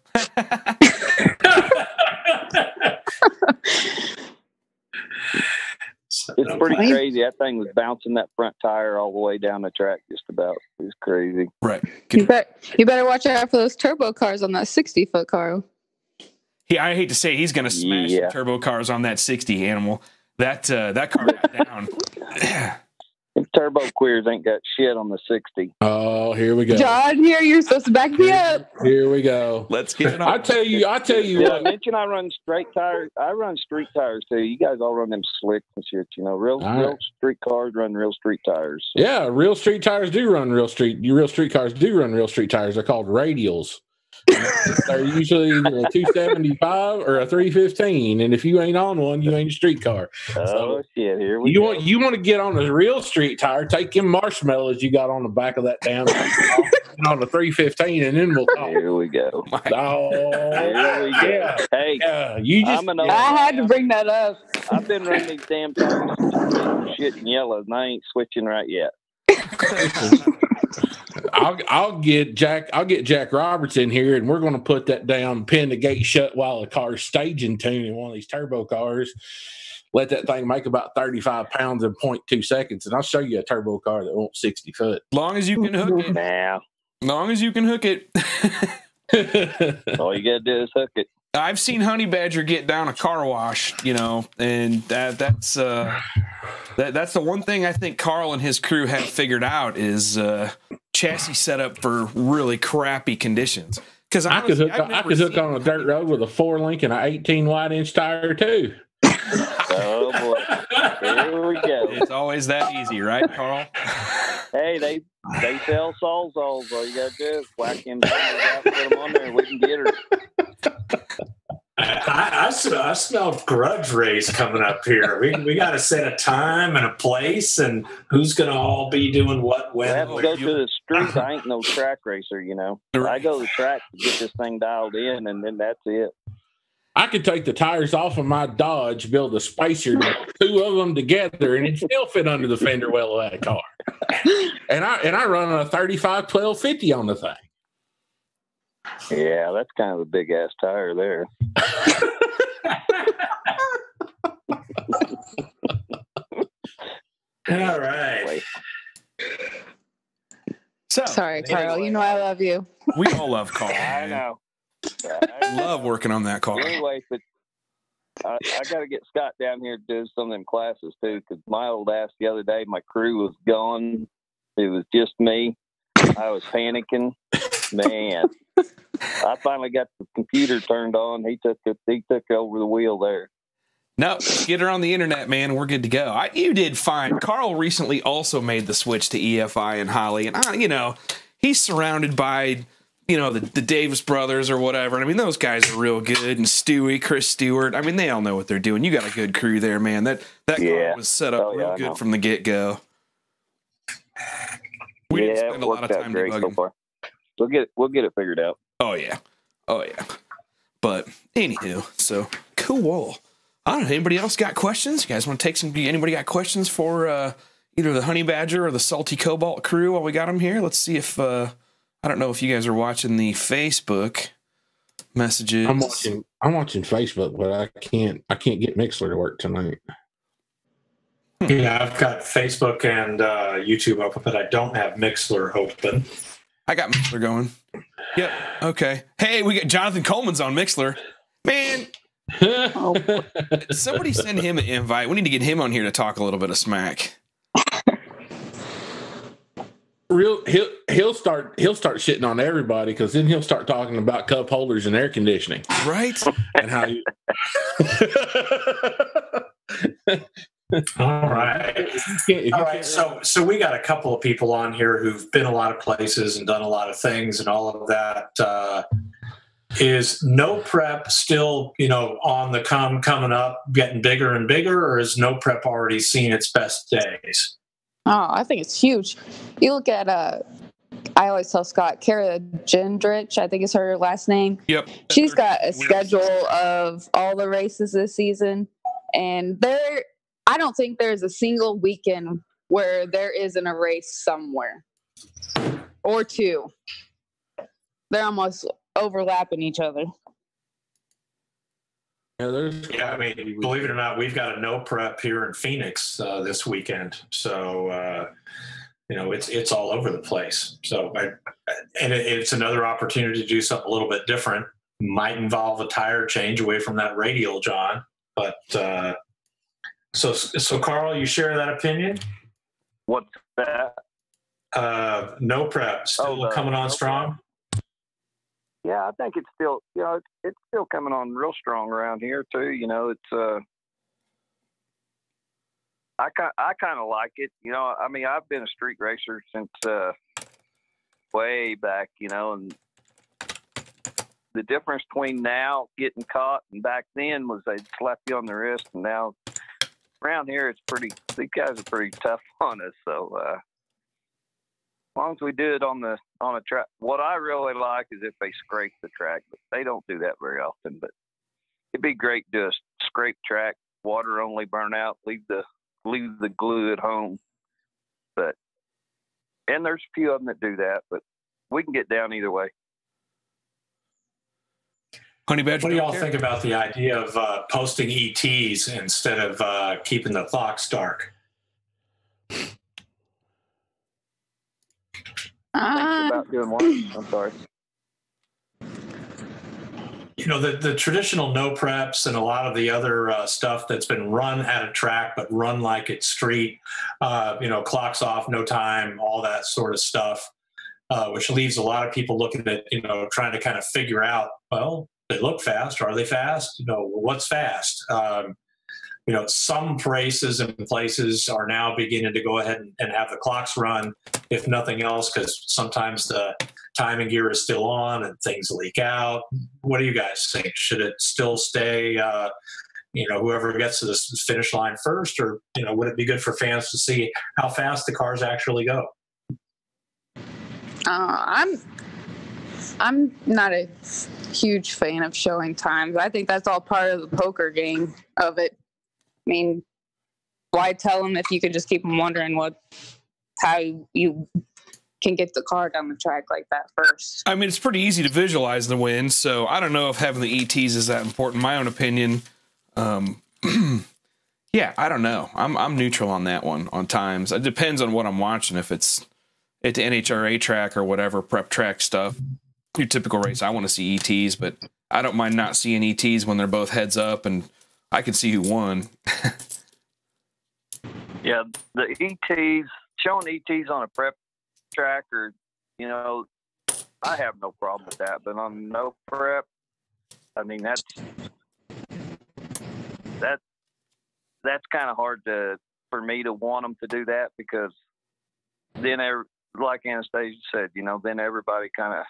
It's pretty crazy. That thing was bouncing that front tire all the way down the track just about. It was crazy. Right. You better watch out for those turbo cars on that 60-foot car. I hate to say he's going to smash the turbo cars on that 60 animal. That car got down. Turbo queers ain't got shit on the 60. Oh, here we go. John, here you're supposed to back me up. Here we go. Let's get it on. I tell you Did I what. mention I run straight tires? I run street tires too. You guys all run them slicks and shit. You know, real street cars run real street tires. So. Yeah, real street tires do run real street. Real street cars do run real street tires. They're called radials. They're usually either a 275 or a 315, and if you ain't on one, you ain't a street car. Oh shit! Here we go. You want to get on a real street tire? Take them marshmallows you got on the back of that damn on the 315, and then we'll talk. Here we go. Oh, here we go. Hey, I had to bring that up. I've been running these damn tires shit and yellow, and I ain't switching right yet. I'll get Jack Roberts in here, and we're going to put that down, pin the gate shut while the car's staging tune in one of these turbo cars. Let that thing make about 35 pounds in 0.2 seconds, and I'll show you a turbo car that won't 60 foot. Long as you can hook it. Now, long as you can hook it. All you got to do is hook it. I've seen Honey Badger get down a car wash, and that's the one thing I think Carl and his crew have figured out is chassis setup for really crappy conditions. Because I could hook on a dirt road with a 4-link and an 18 wide inch tire too. Oh boy, here we go. It's always that easy, right, Carl? Hey, they sell Sawzalls. All you got to do is whack them out, put them on there, and we can get her. I smell grudge race coming up here. We got to set a time and a place, and who's going to all be doing what when. I have to go to the street. I ain't no track racer, I go to the track to get this thing dialed in, and then that's it. I could take the tires off of my Dodge, build a spacer, two of them together, and it still fit under the fender well of that car. And I run a 35 1250 on the thing. Yeah, that's kind of a big ass tire there. All right. So, sorry, Carl. Anyway, I love you. We all love Carl. I know. Love working on that car. Anyway, but I got to get Scott down here to do some of them classes too, because my old ass the other day, my crew was gone. It was just me. I was panicking. Man, I finally got the computer turned on. He took over the wheel there. No, get her on the internet, man. We're good to go. You did fine. Carl recently also made the switch to EFI and Holly, and he's surrounded by the Davis brothers or whatever. And I mean, those guys are real good. And Stewie, Chris Stewart. I mean, they all know what they're doing. You got a good crew there, man. That car was set up real good from the get go. We didn't spend a lot of time debugging. So far. We'll get it figured out. Oh yeah. But anywho, so cool. I don't know. Anybody else got questions? You guys want to take some? Anybody got questions for either the Honey Badger or the Salty Cobalt crew while we got them here? Let's see if I don't know if you guys are watching the Facebook messages. I'm watching Facebook, but I can't get Mixler to work tonight. Yeah, I've got Facebook and YouTube open, but I don't have Mixler open. I got Mixler going. Yep. Okay. Hey, we got Jonathan Coleman's on Mixler. Man, somebody send him an invite. We need to get him on here to talk a little bit of smack. He'll start shitting on everybody, because then he'll start talking about cup holders and air conditioning, right? And how you. All right. All right. So we got a couple of people on here who've been a lot of places and done a lot of things and all of that. Is no prep still, on the coming up, getting bigger and bigger, or is no prep already seen its best days? Oh, I think it's huge. You look at I always tell Scott, Kara Gendrich, I think is her last name. Yep. She's got a schedule of all the races this season, and I don't think there's a single weekend where there isn't a race somewhere or two. They're almost overlapping each other. Yeah, I mean, believe it or not, we've got a no prep here in Phoenix this weekend. So, it's all over the place. So, it's another opportunity to do something a little bit different. Might involve a tire change away from that radial, John. But so Carl, you share that opinion? What's that? No prep still coming on strong. Yeah, I think it's still, it's still coming on real strong around here too. It's I kind of like it. I mean, I've been a street racer since way back. And the difference between now getting caught and back then was they'd slap you on the wrist, and now around here these guys are pretty tough on us. So as long as we do it on a track, what I really like is if they scrape the track, but they don't do that very often. But it'd be great to do a scrape track, water only burnout, leave the glue at home. And there's a few of them that do that, but we can get down either way. Honey Badger, what do y'all think about the idea of posting ETs instead of keeping the clocks dark? About doing what? I'm sorry. The traditional no preps and a lot of the other stuff that's been run at a track, but run like it's street, clocks off, no time, all that sort of stuff, which leaves a lot of people looking at, trying to kind of figure out, well, they look fast. Are they fast? What's fast? Some races and places are now beginning to go ahead and have the clocks run, if nothing else, because sometimes the timing gear is still on and things leak out. What do you guys think? Should it still stay, whoever gets to the finish line first, or, would it be good for fans to see how fast the cars actually go? I'm not a huge fan of showing times. I think that's all part of the poker game of it. I mean, why tell them if you could just keep them wondering how you can get the car down the track like that first? I mean, it's pretty easy to visualize the win, so I don't know if having the ETs is that important. My own opinion, yeah, I don't know. I'm neutral on that one, on times. It depends on what I'm watching. If it's at the NHRA track or whatever, prep track stuff, your typical race, I want to see ETs, but I don't mind not seeing ETs when they're both heads up and I can see who won. Yeah, the ETs, showing ETs on a prep track, or I have no problem with that. But on no prep, I mean that's kind of hard for me to want them to do that, because then, like Anastasia said, then everybody kind of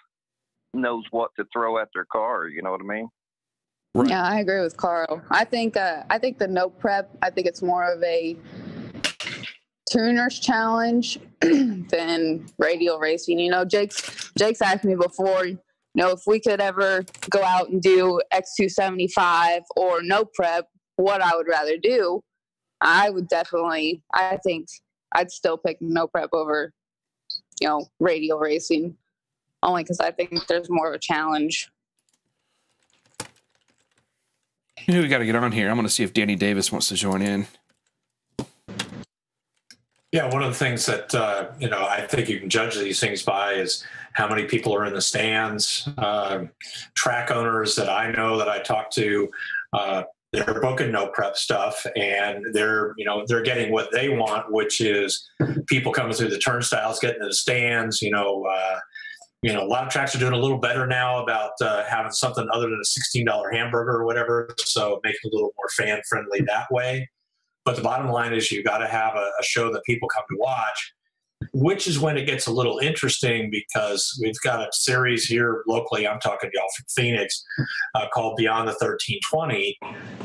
knows what to throw at their car. You know what I mean? Right. Yeah, I agree with Carl. I think the no prep, I think it's more of a tuners challenge than radial racing. Jake's asked me before, if we could ever go out and do X275 or no prep, what I would rather do. I think I'd still pick no prep over, radial racing, only because I think there's more of a challenge. We got to get on here. I'm going to see if Danny Davis wants to join in. Yeah, one of the things that, I think you can judge these things by is how many people are in the stands. Track owners that I know that I talk to, they're booking no prep stuff, and they're getting what they want, which is people coming through the turnstiles, getting in the stands. A lot of tracks are doing a little better now about having something other than a $16 hamburger or whatever, so make it a little more fan friendly that way. But the bottom line is you got to have a show that people come to watch, which is when it gets a little interesting, because we've got a series here locally, I'm talking to y'all from Phoenix, called Beyond the 1320.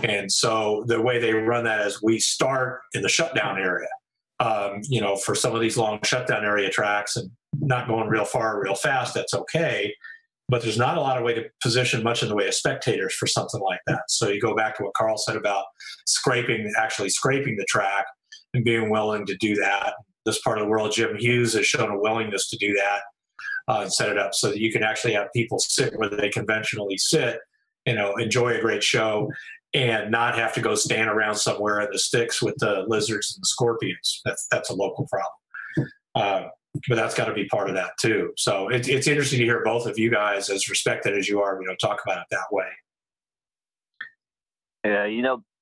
And so the way they run that is we start in the shutdown area, for some of these long shutdown area tracks, and not going real far, real fast, that's okay. But there's not a lot of way to position much in the way of spectators for something like that. So you go back to what Carl said about actually scraping the track and being willing to do that. This part of the world, Jim Hughes has shown a willingness to do that and set it up so that you can actually have people sit where they conventionally sit, enjoy a great show. and not have to go stand around somewhere in the sticks with the lizards and the scorpions. That's a local problem. But that's got to be part of that too. So it's interesting to hear both of you guys, as respected as you are, talk about it that way. Yeah,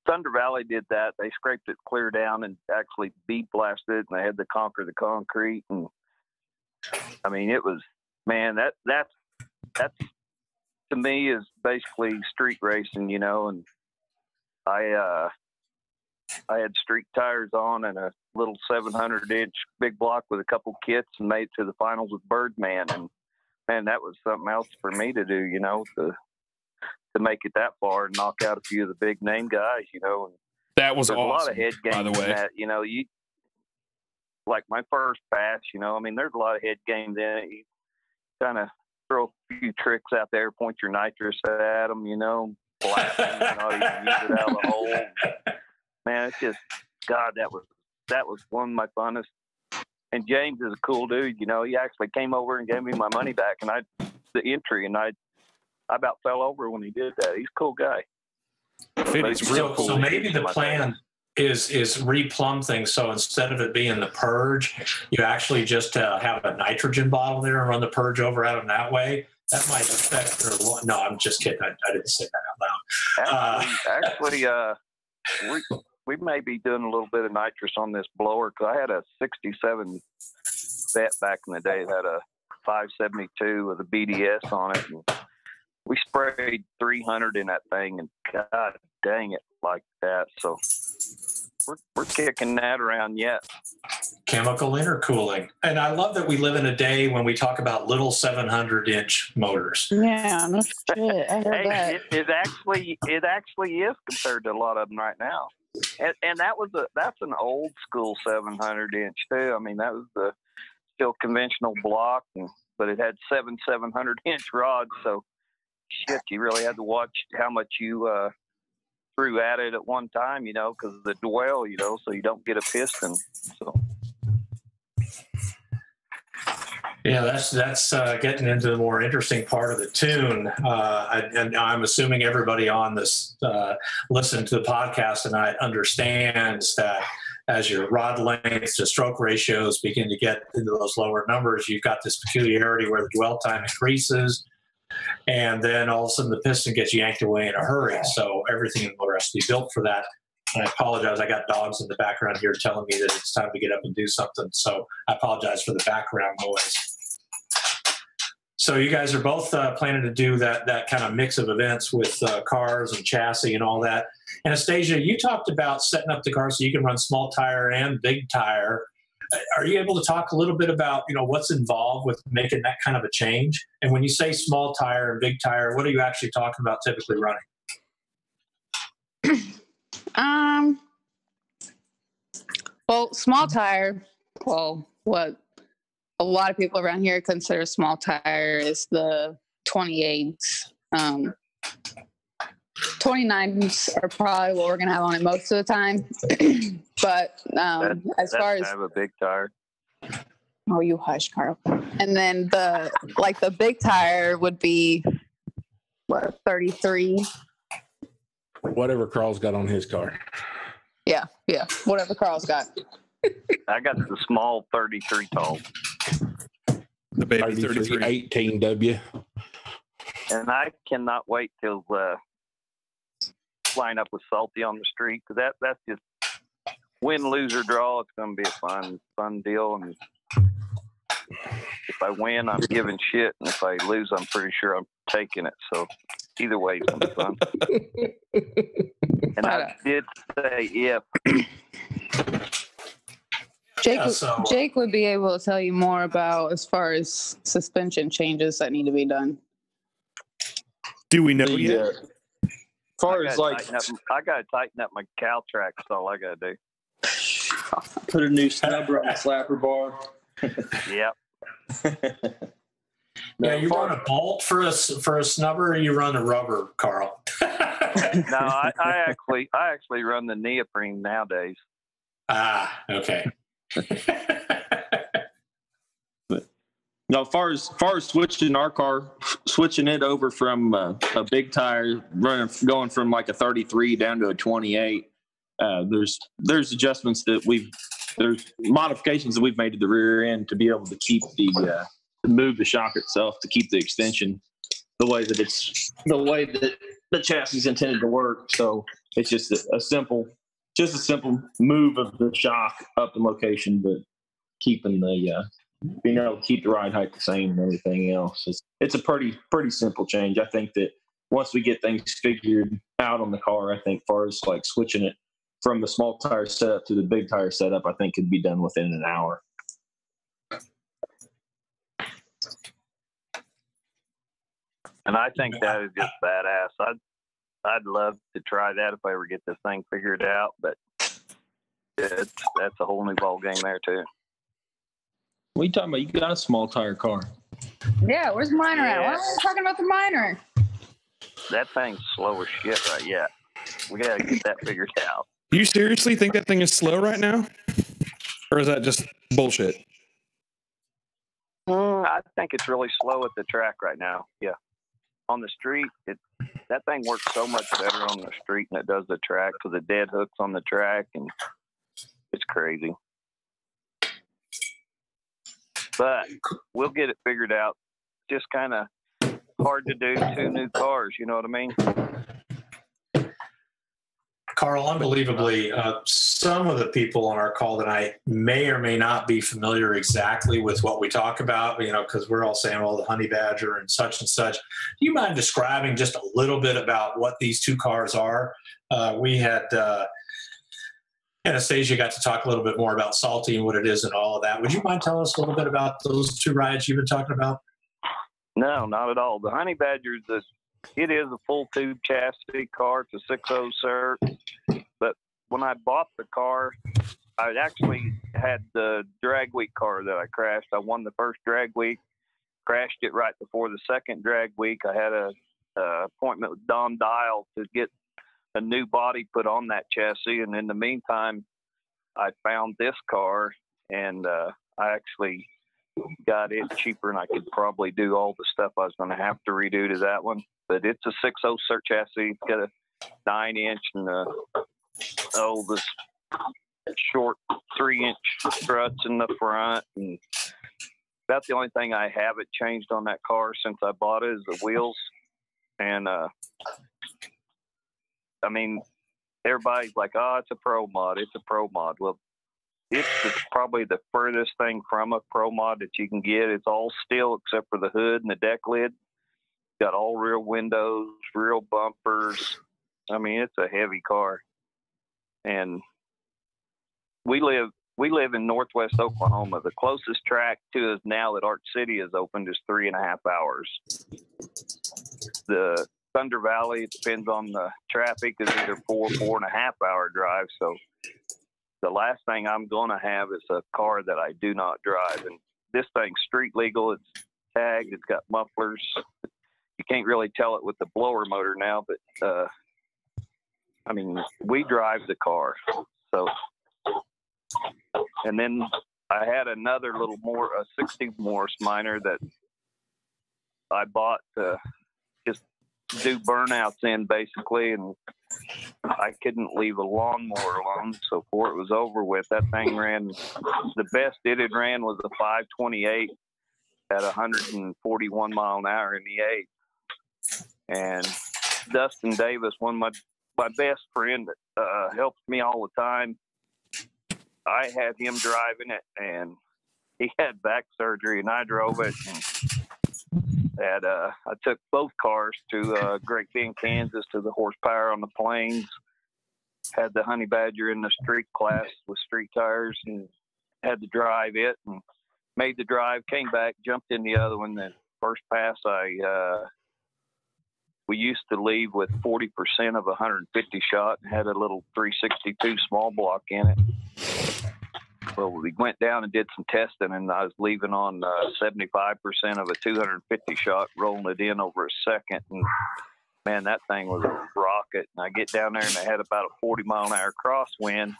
Thunder Valley did that. They scraped it clear down and actually bead blasted it, and they had to conquer the concrete. And I mean, it was, man, that's to me is basically street racing, and I had street tires on and a little 700-inch big block with a couple kits and made it to the finals with Birdman. And man, that was something else for me to do, to make it that far and knock out a few of the big name guys, And that was awesome. A lot of head games by the way. In that, you like my first bash, I mean, there's a lot of head games in it. You kind of throw a few tricks out there, point your nitrous at them, blast them, not even use it out of the hole. Man, it's just, God, that was one of my funnest. And James is a cool dude, he actually came over and gave me my money back and the entry, and I about fell over when he did that. He's a cool guy. So maybe the plan is replumb things. So instead of it being the purge, you actually just have a nitrogen bottle there and run the purge over at them that way. That might affect their. No, I'm just kidding. I didn't say that out loud. Actually, we may be doing a little bit of nitrous on this blower, because I had a 67 vet back in the day that had a 572 with a BDS on it. And we sprayed 300 in that thing, and God dang it, like that. So we're kicking that around yet. Chemical intercooling. And I love that we live in a day when we talk about little 700-inch motors. Yeah, no shit. I heard that. It actually is compared to a lot of them right now. And that's an old school 700-inch too. I mean, that was the still conventional block, but it had 700-inch rods. So shit, you really had to watch how much you threw at it at one time, because of the dwell, so you don't get a piston. So. Yeah, that's getting into the more interesting part of the tune. And I'm assuming everybody on this listening to the podcast tonight understands that as your rod lengths to stroke ratios begin to get into those lower numbers, you've got this peculiarity where the dwell time increases, and then all of a sudden the piston gets yanked away in a hurry. So everything in the motor has to be built for that. And I apologize. I got dogs in the background here telling me that it's time to get up and do something. So I apologize for the background noise. So you guys are both planning to do that kind of mix of events with cars and chassis and all that. Anastasia, you talked about setting up the car so you can run small tire and big tire. Are you able to talk a little bit about, what's involved with making that kind of a change? And when you say small tire and big tire, what are you actually talking about typically running? Well, small tire, what a lot of people around here consider small tire is the 28s. 29s are probably what we're going to have on it most of the time. But as far as... I have a big tire. Oh, you hush, Carl. And then the big tire would be, 33? Whatever Carl's got on his car. Yeah, whatever Carl's got. I got the small 33 tall. The baby 33 18W. And I cannot wait till line up with Salty on the street, because that's just win, lose, or draw. It's going to be a fun deal. And if I win, I'm giving shit, and if I lose, I'm pretty sure I'm taking it. So either way, it's going to be fun. And I did say if. Jake would be able to tell you more about as far as suspension changes that need to be done. Do we know yet? As far as I got to tighten up my cow track. That's all I got to do. Put a new snubber on the slapper bar. Yep. Yeah, you run a bolt for a snubber, or you run a rubber, Carl? No, I actually run the neoprene nowadays. Ah, okay. But No, far as switching our car, switching it over from a big tire, going from like a 33 down to a 28. There's adjustments that there's modifications that we've made to the rear end to be able to keep to move the shock itself, to keep the extension the way that the chassis is intended to work. So it's just a simple move of the shock up the location, but keeping the being able to keep the ride height the same and everything else. It's a pretty simple change. I think that once we get things figured out on the car, I think far as like switching it from the small tire setup to the big tire setup, I think could be done within an hour. And I think that is just badass. I'd love to try that if I ever get this thing figured out, but that's a whole new ball game there too. What are you talking about? You got a small tire car. Yeah, where's the Miner at? Why are we talking about the Miner? That thing's slow as shit right yet. We got to get that figured out. You seriously think that thing is slow right now? Or is that just bullshit? I think it's really slow at the track right now. Yeah. On the street, that thing works so much better on the street than it does the track, because the dead hook's on the track, and it's crazy. But we'll get it figured out. Just kind of hard to do 2 new cars, you know what I mean? Carl, unbelievably, some of the people on our call tonight may or may not be familiar exactly with what we talk about, because we're all saying, well, the Honey Badger and such and such. Do you mind describing just a little bit about what these 2 cars are? We had Anastasia got to talk a little bit more about Salty and what it is and all of that. Would you mind telling us a little bit about those 2 rides you've been talking about? No, not at all. The Honey Badger it is a full tube chassis car. It's a 6.0 cert. But when I bought the car, I actually had the drag week car that I crashed. I won the first drag week, crashed it right before the second drag week. I had a appointment with Don Dial to get a new body put on that chassis. And in the meantime, I found this car, and I actually got it cheaper, and I could probably do all the stuff I was going to have to redo to that one. But it's a 6.0 cert chassis. It's got a 9-inch and this short 3-inch struts in the front. And about the only thing I haven't changed on that car since I bought it is the wheels. And I mean, everybody's like, oh, it's a pro mod. It's a pro mod. Well, it's probably the furthest thing from a pro mod that you can get. It's all steel except for the hood and the deck lid. Got all real windows, real bumpers. I mean, it's a heavy car. And we live in Northwest Oklahoma. The closest track to us now that Arch City is opened is 3.5 hours. The Thunder Valley, it depends on the traffic, is either 4.5 hour drive. So the last thing I'm going to have is a car that I do not drive. And this thing's street legal. It's tagged. It's got mufflers. You can't really tell it with the blower motor now, but I mean, we drive the car. So, and then I had another little a 60 Morse miner that I bought to just do burnouts in, basically, and I couldn't leave a lawnmower alone. So before it was over with, that thing ran, the best it had ran was a 528 at 141 mile an hour in the 8. And Dustin Davis, one of my best friend that helps me all the time, I had him driving it, and he had back surgery, and I drove it. And I took both cars to Great Bend, Kansas, to the horsepower on the plains. Had the Honey Badger in the street class with street tires, and had to drive it, and made the drive, came back, jumped in the other one. The first pass, we used to leave with 40% of 150 shot, and had a little 362 small block in it. Well, we went down and did some testing, and I was leaving on 75% of a 250 shot, rolling it in over a second. And man, that thing was a rocket. And I get down there, and I had about a 40 mile an hour crosswind.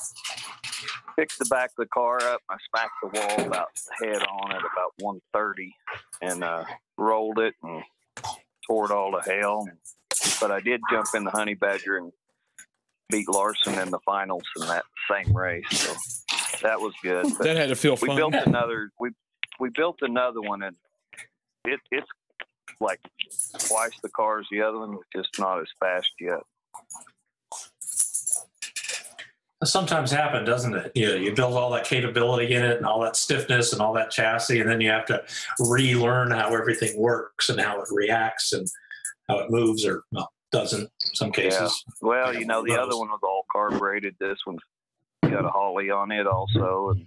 picked the back of the car up. I smacked the wall about head on at about 130 and rolled it and tore it all to hell. But I did jump in the Honey Badger and beat Larson in the finals in that same race. So that was good. But that had to feel fun. We built another. We built another one, and it's like twice the car as the other one, just not as fast yet. That sometimes happens, doesn't it? You build all that capability in it and all that stiffness and all that chassis, and then you have to relearn how everything works and how it reacts and how it moves or doesn't in some cases. Yeah. Well, the other one was all carbureted. This one's got a Holly on it also, and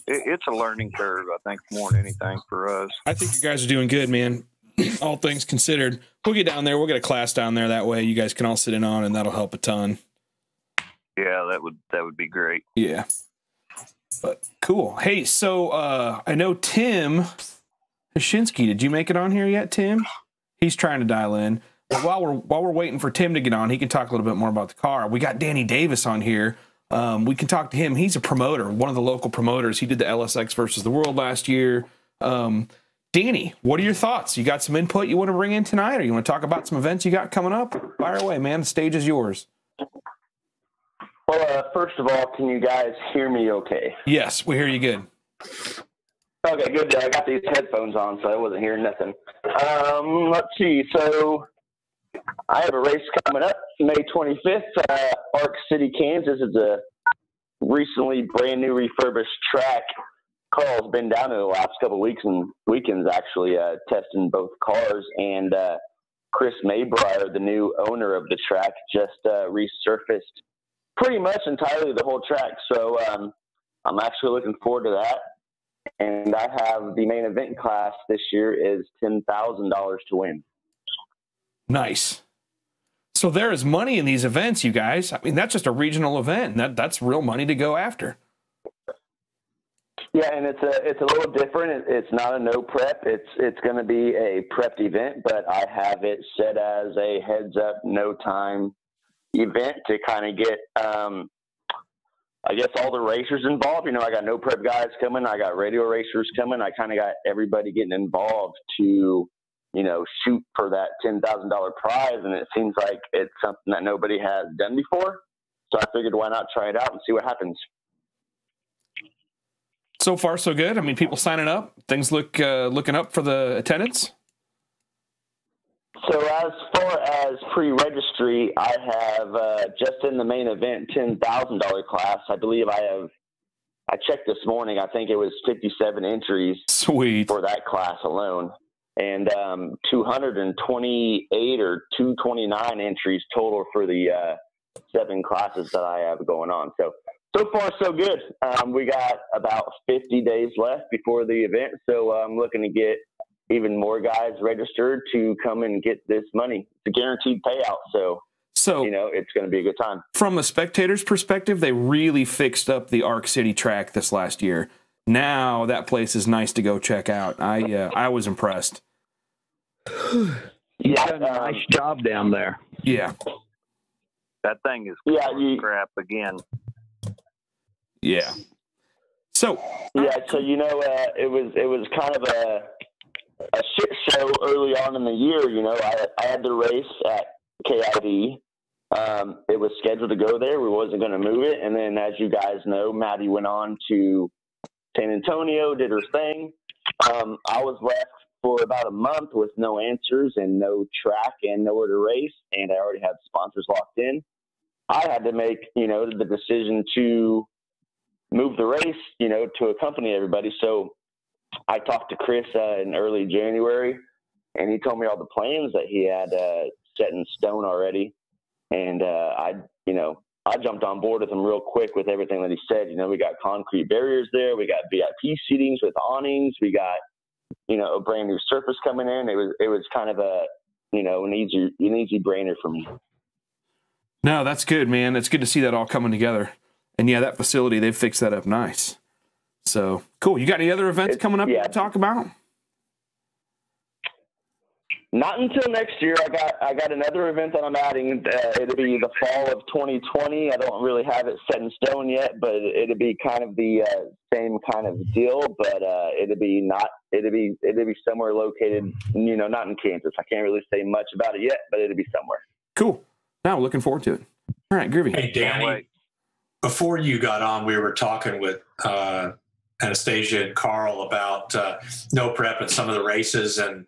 it's a learning curve, I think, more than anything for us. I think you guys are doing good, man. All things considered. We'll get down there. We'll get a class down there. That way you guys can all sit in on, and that'll help a ton. Yeah, that would be great. Yeah. But cool. Hey, so I know Tim Hashinsky. Did you make it on here yet, Tim? He's trying to dial in. But while we're waiting for Tim to get on, he can talk a little bit more about the car. We got Danny Davis on here. We can talk to him. He's a promoter, one of the local promoters. He did the LSX versus the World last year. Danny, what are your thoughts? You got some input you want to bring in tonight, or you want to talk about some events you got coming up? Fire away, man. The stage is yours. Well, first of all, can you guys hear me okay? Yes, we hear you good. Okay, good. I got these headphones on, so I wasn't hearing nothing. Let's see. So I have a race coming up May 25th, Arc City, Kansas. It's a recently brand new refurbished track. Carl's been down there the last couple of weeks and weekends actually testing both cars, and Chris Maybrier, the new owner of the track, just resurfaced pretty much entirely the whole track. So I'm actually looking forward to that. And I have the main event class this year is $10,000 to win. Nice. So there is money in these events, you guys. I mean, that's just a regional event. That's real money to go after. Yeah, and it's a little different. It's not a no prep. It's going to be a prepped event, but I have it set as a heads up, no time event to kind of get, I guess, all the racers involved. I got no prep guys coming. I got radio racers coming. I kind of got everybody getting involved to, shoot for that $10,000 prize. And it seems like it's something that nobody has done before. So I figured, why not try it out and see what happens? So far, so good. I mean, people signing up. Things looking up for the attendance. So as far as pre-registry, I have just in the main event $10,000 class. I believe I checked this morning. I think it was 57 entries. Sweet. For that class alone, and 228 or 229 entries total for the 7 classes that I have going on. So far, so good. We got about 50 days left before the event, so I'm looking to get even more guys registered to come and get this money. It's a guaranteed payout, so it's going to be a good time. From a spectator's perspective, they really fixed up the Arc City track this last year. Now that place is nice to go check out. I was impressed. You done a nice job down there. Yeah. That thing is crap again. Yeah. So it was kind of a shit show early on in the year. I had the race at KID. It was scheduled to go there. We wasn't going to move it. And then, as you guys know, Maddie went on to San Antonio, did her thing. I was left for about a month with no answers and no track and nowhere to race. And I already had sponsors locked in. I had to make, the decision to move the race, to accompany everybody. So I talked to Chris in early January, and he told me all the plans that he had set in stone already. And I jumped on board with him real quick with everything that he said. We got concrete barriers there. We got VIP seatings with awnings. We got, a brand new surface coming in. It was kind of an easy brainer for me. No, that's good, man. It's good to see that all coming together. And yeah, that facility, they've fixed that up nice. So cool. You got any other events coming up you want to talk about? Not until next year. I got another event that I'm adding. It'll be the fall of 2020. I don't really have it set in stone yet, but it'll be kind of the same kind of deal. But it'll be somewhere located, not in Kansas. I can't really say much about it yet, but it'll be somewhere. Cool. Now, looking forward to it. All right, groovy. Hey, Danny, before you got on, we were talking with Anastasia and Carl about no prep and some of the races and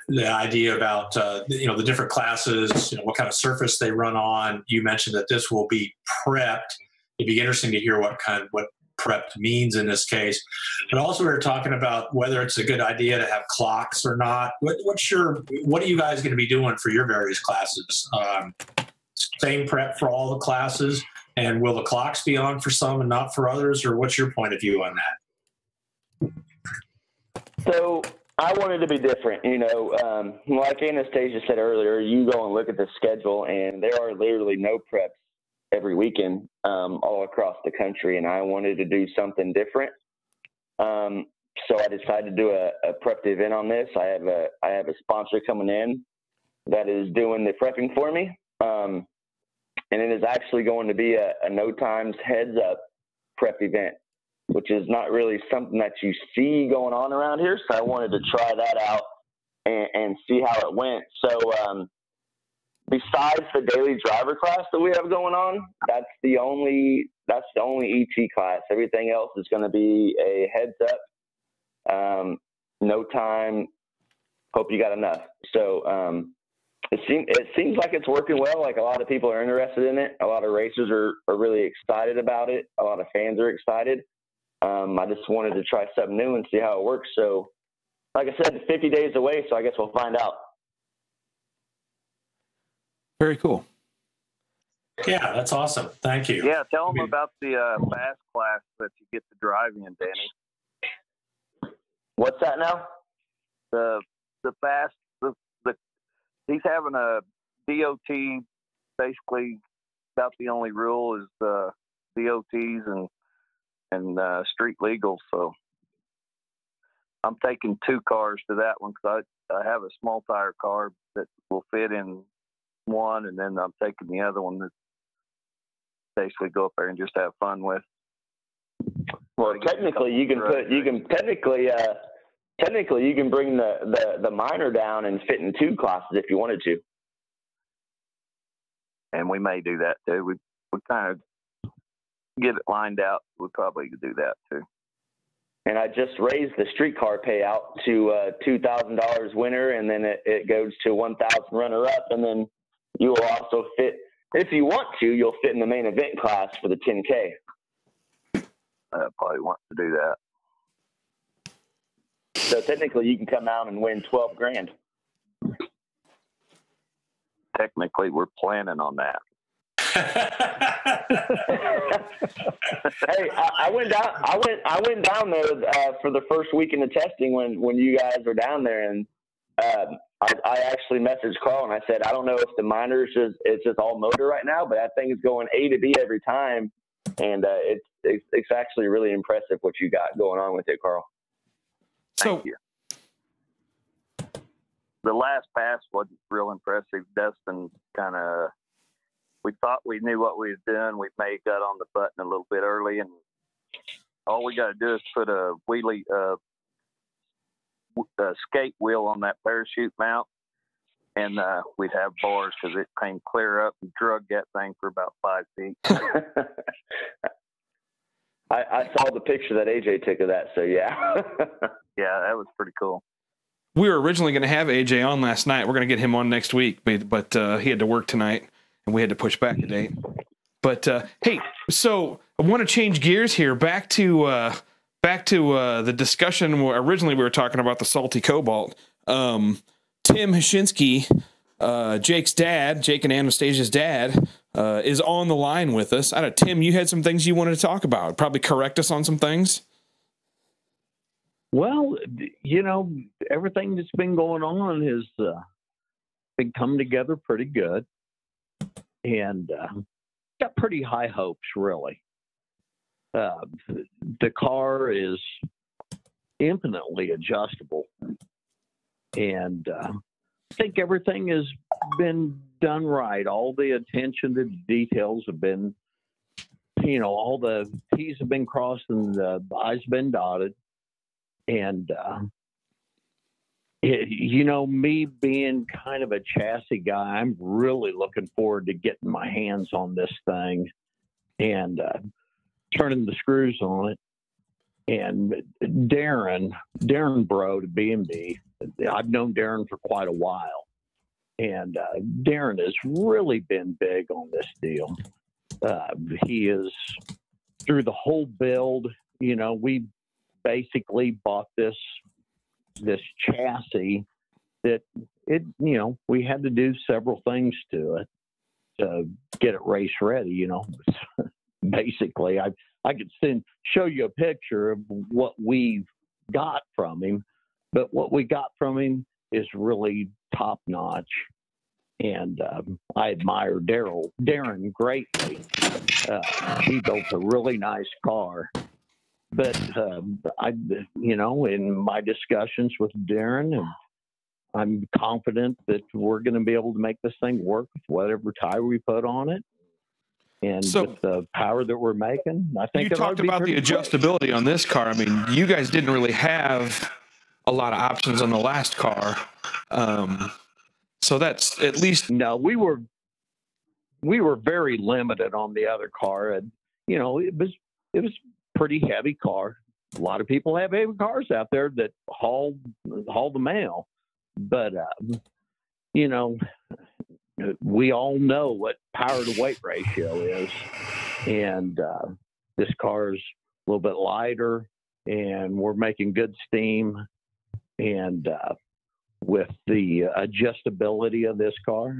the idea about the different classes, what kind of surface they run on. You mentioned that this will be prepped. It'd be interesting to hear what prepped means in this case. But also we were talking about whether it's a good idea to have clocks or not. What are you guys going to be doing for your various classes? Same prep for all the classes, and will the clocks be on for some and not for others, or what's your point of view on that? So I wanted to be different, like Anastasia said earlier, you go and look at the schedule and there are literally no preps every weekend all across the country. And I wanted to do something different. So I decided to do a prepped event on this. I have a sponsor coming in that is doing the prepping for me. And it is actually going to be a no times heads up prep event, which is not really something that you see going on around here. So I wanted to try that out and see how it went. So besides the daily driver class that we have going on, that's the only ET class. Everything else is going to be a heads up, no time, hope you got enough. So it seems like it's working well. Like a lot of people are interested in it. A lot of racers are really excited about it. A lot of fans are excited. I just wanted to try something new and see how it works. So, like I said, 50 days away, so I guess we'll find out. Very cool. Yeah, that's awesome. Thank you. Yeah, tell them about the fast class that you get to drive in, Danny. What's that now? The fast, he's having a DOT. Basically, about the only rule is the DOTs and street legal. So I'm taking 2 cars to that one because I have a small tire car that will fit in one, and then I'm taking the other one that basically go up there and just have fun with. Well, technically you can bring the minor down and fit in 2 classes if you wanted to. And we may do that too. We kind of get it lined out. We'll probably do that too. And I just raised the streetcar payout to $2,000 winner, and then it goes to $1,000 runner up, and then you will also fit, if you want to, you'll fit in the main event class for the 10K. I probably want to do that. So technically, you can come out and win $12,000. Technically, we're planning on that. Hey, I went down there for the first weekend of testing when you guys were down there, and I actually messaged Carl and I said, I don't know if the minors it's just all motor right now, but that thing is going A to B every time, and it's actually really impressive what you got going on with it, Carl. Thank you. The last pass wasn't real impressive. Dustin kind of, we thought we knew what we was doing. We may have got on the button a little bit early, and all we got to do is put a wheelie, skate wheel on that parachute mount, and we'd have bars because it came clear up and drug that thing for about 5 feet. I saw the picture that AJ took of that, so yeah. Yeah, that was pretty cool. We were originally going to have AJ on last night. We're going to get him on next week, but he had to work tonight, and we had to push back a date. But hey, so I want to change gears here back to the discussion where originally we were talking about the salty Cobalt. Tim Hashinsky, Jake and Anastasia's dad, is on the line with us. I don't know, Tim, you had some things you wanted to talk about. Probably correct us on some things. Well, everything that's been going on has been coming together pretty good, and got pretty high hopes, really. The car is infinitely adjustable, and think everything has been done right. All the attention to details have been, all the T's have been crossed and the I's have been dotted. And, me being kind of a chassis guy, I'm really looking forward to getting my hands on this thing and turning the screws on it. And Darren Bro to B&B, I've known Darren for quite a while. And Darren has really been big on this deal. He is, through the whole build, we basically bought this chassis that we had to do several things to it to get it race ready. Basically, I could show you a picture of what we've got from him, but what we got from him is really top notch. And I admire Darren greatly. He built a really nice car. But in my discussions with Darren, I'm confident that we're going to be able to make this thing work with whatever tire we put on it. And with the power that we're making, I think you talked about the adjustability on this car. I mean, you guys didn't really have a lot of options on the last car. So that's at least. No, we were very limited on the other car. And, it was pretty heavy car. A lot of people have heavy cars out there that haul the mail, but we all know what power to weight ratio is, and this car's a little bit lighter, and we're making good steam, and with the adjustability of this car,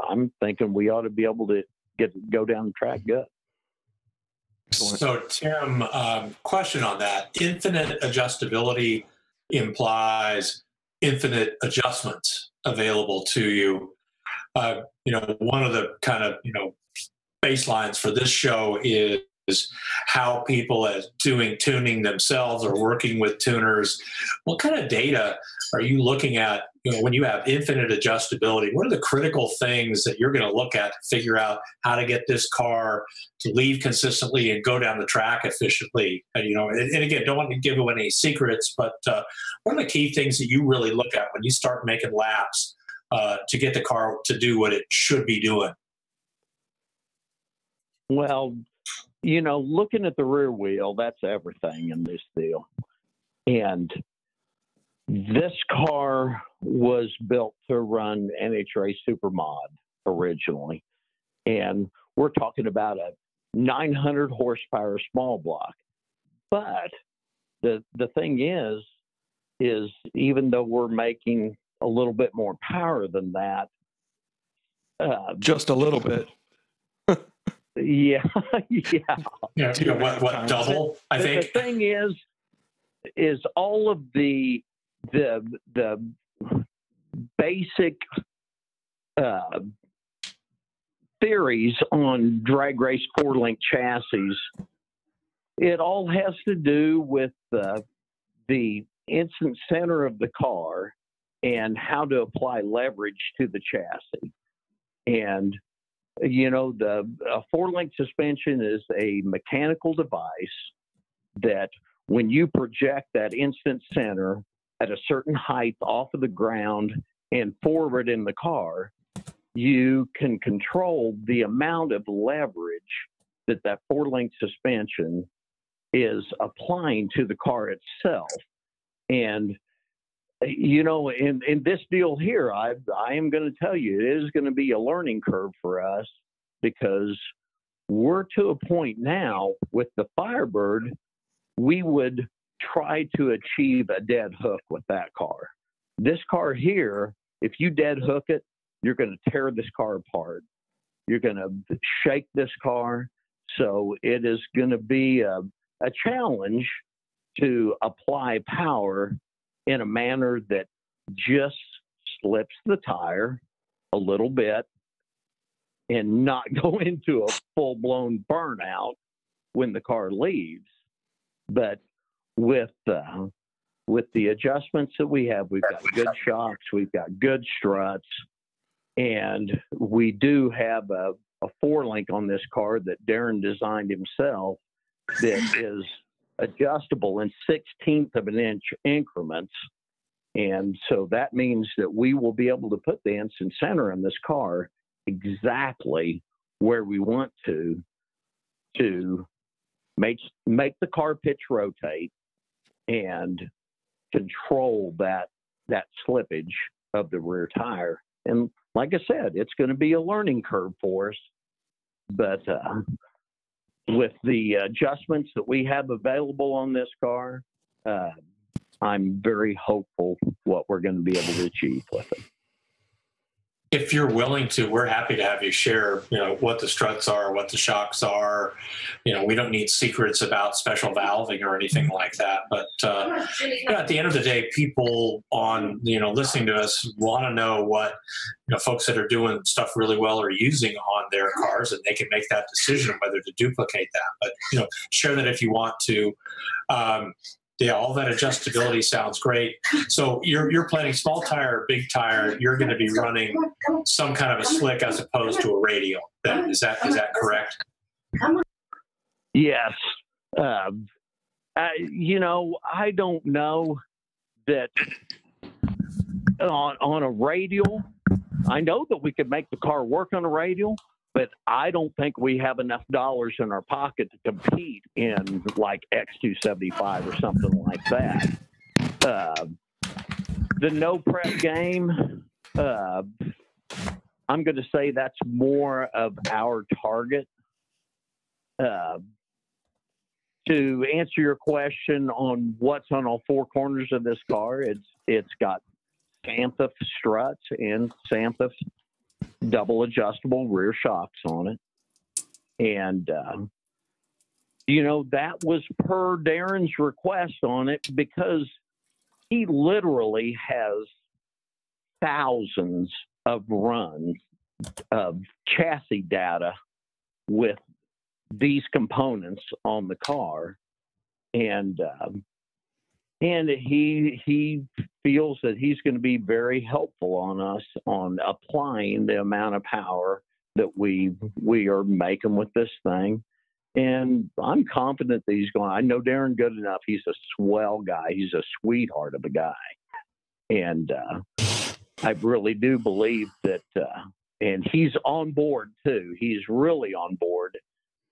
I'm thinking we ought to be able to go down the track good. So, Tim, question on that. Infinite adjustability implies infinite adjustments available to you. One of the kind of, baselines for this show is how people as doing tuning themselves or working with tuners. What kind of data are you looking at, when you have infinite adjustability? What are the critical things that you're going to look at to figure out how to get this car to leave consistently and go down the track efficiently? And, and again, don't want to give away any secrets, but what are the key things that you really look at when you start making laps to get the car to do what it should be doing? Well, looking at the rear wheel, that's everything in this deal. And this car was built to run NHRA Supermod originally. And we're talking about a 900 horsepower small block. But the thing is even though we're making a little bit more power than that, just a little bit. Yeah. What double? I think the thing is all of the basic theories on drag race 4-link chassis. It all has to do with the instant center of the car and how to apply leverage to the chassis. And a 4-link suspension is a mechanical device that when you project that instant center at a certain height off of the ground and forward in the car, you can control the amount of leverage that 4-link suspension is applying to the car itself. And in this deal here, I am going to tell you, it is going to be a learning curve for us because we're to a point now with the Firebird, we would try to achieve a dead hook with that car. This car here, if you dead hook it, you're going to tear this car apart. You're going to shake this car. So it is going to be a challenge to apply power in a manner that just slips the tire a little bit and not go into a full-blown burnout when the car leaves. But with with the adjustments that we have, we've got good shocks, we've got good struts, and we do have a 4-link on this car that Darren designed himself that is adjustable in 1/16 of an inch increments. And so that means that we will be able to put the instant center in this car exactly where we want to make the car pitch rotate and control that slippage of the rear tire. And like I said, it's going to be a learning curve for us, but with the adjustments that we have available on this car, I'm very hopeful what we're going to be able to achieve with it. If you're willing to, we're happy to have you share, what the struts are, what the shocks are. We don't need secrets about special valving or anything like that. But at the end of the day, people on, listening to us want to know what, folks that are doing stuff really well are using on their cars, and they can make that decision whether to duplicate that. But, share that if you want to. Yeah, all that adjustability sounds great. So you're planning small tire, big tire. You're going to be running some kind of a slick as opposed to a radial. Then is that correct? Yes. I don't know that on a radial. I know that we could make the car work on a radial, but I don't think we have enough dollars in our pocket to compete in like X275 or something like that. The no prep game, I'm going to say that's more of our target. To answer your question on what's on all 4 corners of this car, it's got Xantha struts and Xantha double adjustable rear shocks on it. And, that was per Darren's request on it, because he literally has thousands of runs of chassis data with these components on the car. And he feels that he's going to be very helpful on us on applying the amount of power that we are making with this thing. And I'm confident that he's going. I know Darren good enough. He's a swell guy. He's a sweetheart of a guy. And I really do believe that, and he's on board too. He's really on board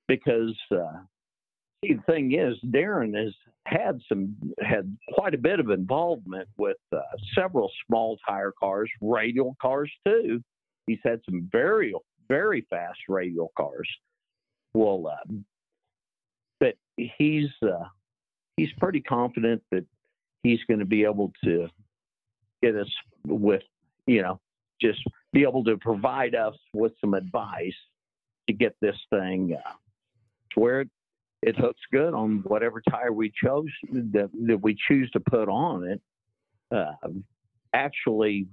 because, see, the thing is, Darren has had quite a bit of involvement with several small tire cars, radial cars too. He's had some very, very fast radial cars. Well, but he's pretty confident that he's going to be able to get us with, just be able to provide us with some advice to get this thing to where it hooks good on whatever tire we chose that we choose to put on it. Actually,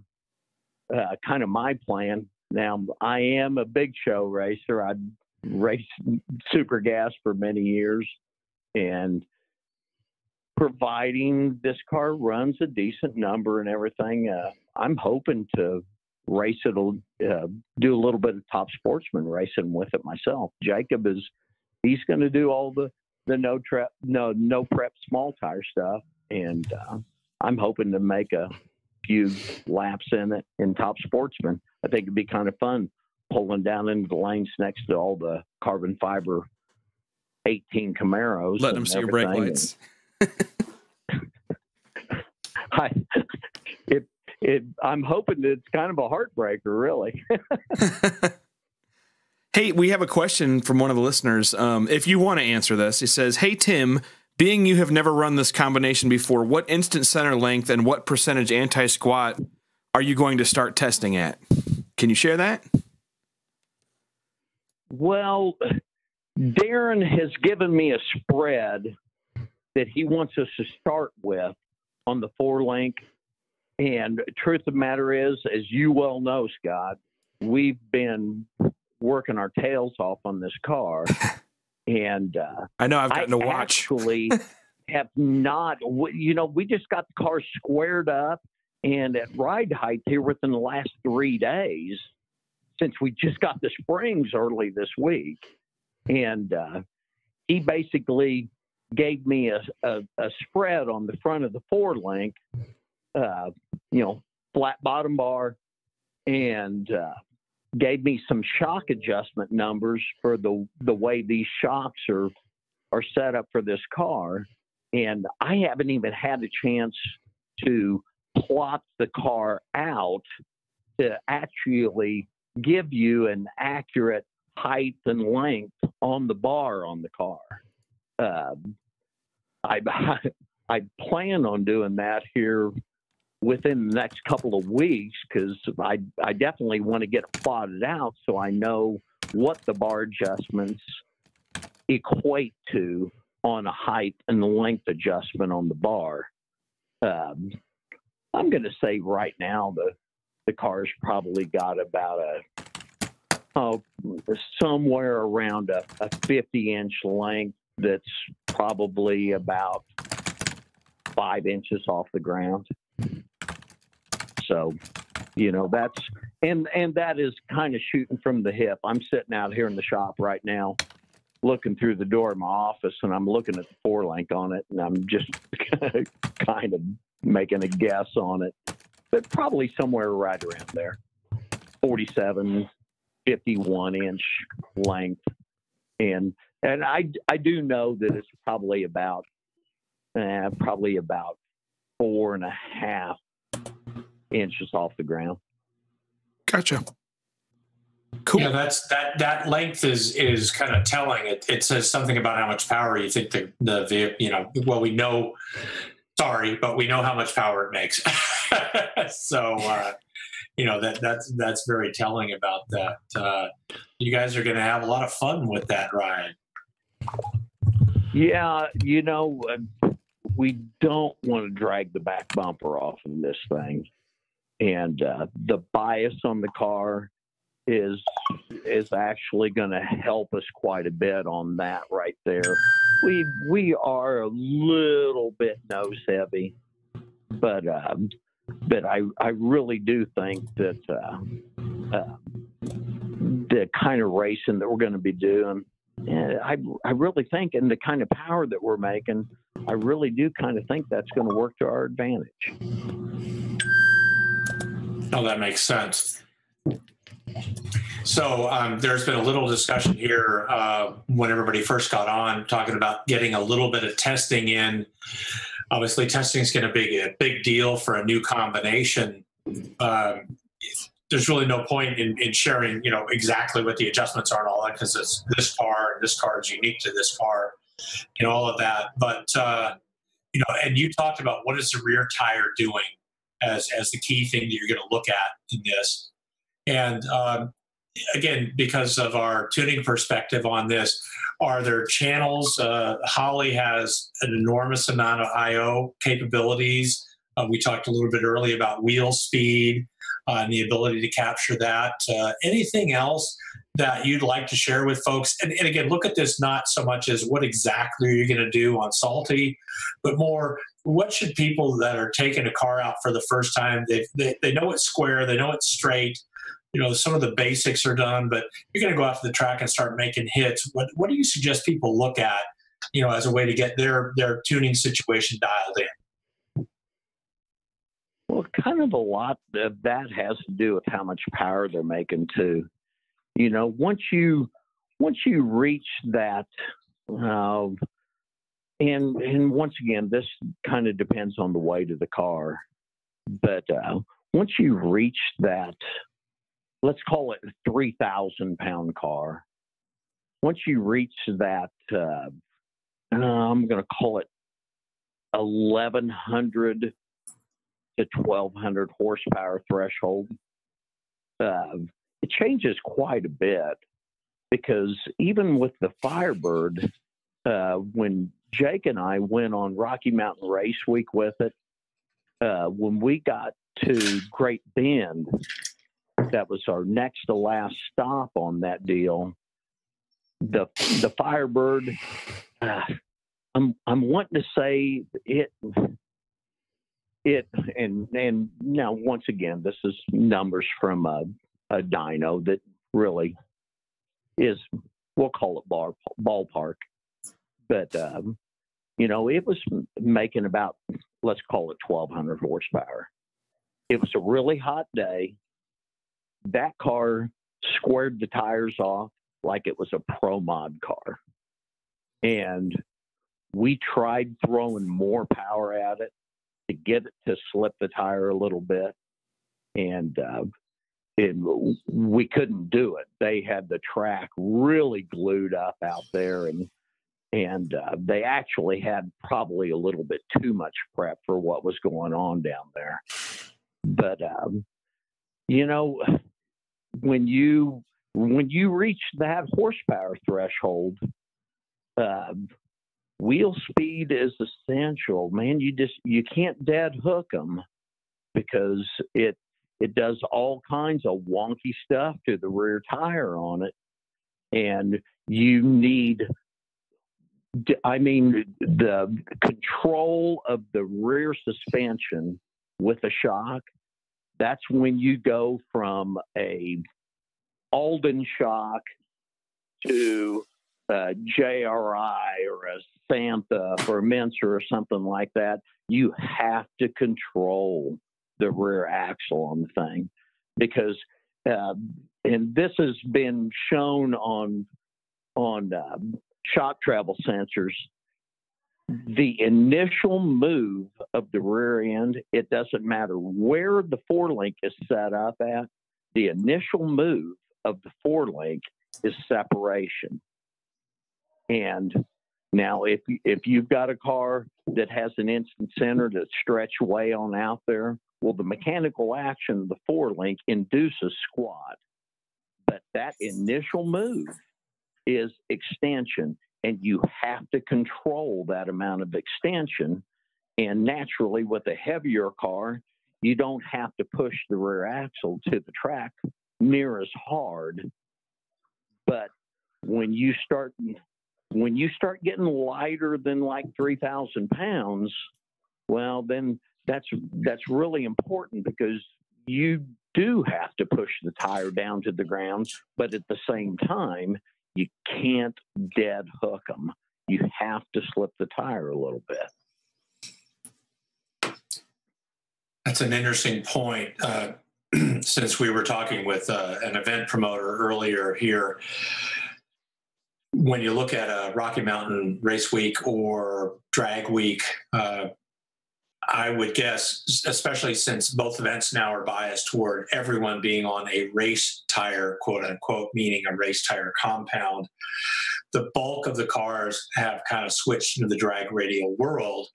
kind of my plan. Now, I am a big show racer. I raced super gas for many years, and providing this car runs a decent number and everything, I'm hoping to race it, do a little bit of top sportsman racing with it myself. Jacob he's going to do all the no prep small tire stuff, and I'm hoping to make a few laps in it in top sportsman. I think it'd be kind of fun pulling down into the lanes next to all the carbon fiber 18 Camaros. Let them see your brake lights. I'm hoping that it's kind of a heartbreaker, really. Hey, we have a question from one of the listeners. If you want to answer this, he says, "Hey, Tim, being you have never run this combination before, what instant center length and what percentage anti-squat are you going to start testing at? Can you share that?" Well, Darren has given me a spread that he wants us to start with on the 4-link. And truth of the matter is, as you well know, Scott, we've been working our tails off on this car. And I know I've gotten to watch. Actually, have not, we just got the car squared up and at ride height here within the last 3 days, since we just got the springs early this week. And he basically gave me a spread on the front of the 4-link, flat bottom bar, and gave me some shock adjustment numbers for the way these shocks are set up for this car. And I haven't even had a chance to plot the car out to actually give you an accurate height and length on the bar on the car. I plan on doing that here within the next couple of weeks, because I definitely want to get it plotted out so I know what the bar adjustments equate to on a height and length adjustment on the bar. I'm going to say right now the car's probably got about somewhere around a 50-inch length that's probably about 5 inches off the ground. So, that's, and that is kind of shooting from the hip. I'm sitting out here in the shop right now, looking through the door of my office, and I'm looking at the 4-link on it, and I'm just kind of making a guess on it, but probably somewhere right around there, 47, 51-inch length. And I do know that it's probably about 4.5 inches off the ground. Gotcha. Cool. Yeah, that length is kind of telling. It says something about how much power you think the vehicle. Well, we know. Sorry, but we know how much power it makes. So that's very telling about that. You guys are going to have a lot of fun with that ride. Yeah, we don't want to drag the back bumper off of this thing, and the bias on the car is actually going to help us quite a bit on that right there. We are a little bit nose heavy, but I really do think that the kind of racing that we're going to be doing, I really think, and the kind of power that we're making, I really do kind of think that's going to work to our advantage. Oh, that makes sense. So there's been a little discussion here when everybody first got on, talking about getting a little bit of testing in. Obviously, testing is going to be a big deal for a new combination. There's really no point in sharing, exactly what the adjustments are and all that, because it's this car is unique to this car, all of that. But and you talked about what is the rear tire doing as the key thing that you're going to look at in this. And again, because of our tuning perspective on this, are there channels? Holly has an enormous amount of I/O capabilities. We talked a little bit earlier about wheel speed and the ability to capture that. Anything else that you'd like to share with folks? And again, look at this not so much as what exactly are you going to do on Salty, but more, what should people that are taking a car out for the first time, they know it's square, they know it's straight, some of the basics are done, but you're going to go out to the track and start making hits. What do you suggest people look at, as a way to get their tuning situation dialed in? Well, kind of a lot of that has to do with how much power they're making too. Once you reach that, and once again, this kind of depends on the weight of the car, but once you reach that, let's call it a 3,000-pound car. Once you reach that, I'm going to call it 1,100 to 1,200 horsepower threshold. It changes quite a bit, because even with the Firebird, when Jake and I went on Rocky Mountain Race Week with it, when we got to Great Bend, that was our next to last stop on that deal. The Firebird, I'm wanting to say it, and now once again, this is numbers from a dyno that really is, we'll call it ballpark, but you know, it was making about, let's call it 1,200 horsepower. It was a really hot day. That car squared the tires off like it was a pro mod car. And we tried throwing more power at it to get it to slip the tire a little bit. And we couldn't do it. They had the track really glued up out there, and they actually had probably a little bit too much prep for what was going on down there. But you know, when you reach that horsepower threshold, wheel speed is essential, man. You can't dead hook them, because it does all kinds of wonky stuff to the rear tire on it, and you need, I mean, the control of the rear suspension with a shock. That's when you go from a Alden shock to a JRI or a Santa or a Mincer or something like that. You have to control the rear axle on the thing, because and this has been shown on shock travel sensors. The initial move of the rear end, it doesn't matter where the forelink is set up at, the initial move of the forelink is separation. And now if you've got a car that has an instant center that's stretched way on out there, well, the mechanical action of the forelink induces squat. But that initial move is extension, and you have to control that amount of extension. And naturally, with a heavier car, you don't have to push the rear axle to the track near as hard. But when you start getting lighter than like 3,000 pounds, well, then that's really important, because you do have to push the tire down to the ground, but at the same time, you can't dead hook them. You have to slip the tire a little bit. That's an interesting point. Since we were talking with an event promoter earlier here, when you look at a Rocky Mountain Race Week or Drag Week, I would guess, especially since both events now are biased toward everyone being on a race tire, quote unquote, meaning a race tire compound, the bulk of the cars have kind of switched into the drag radial world.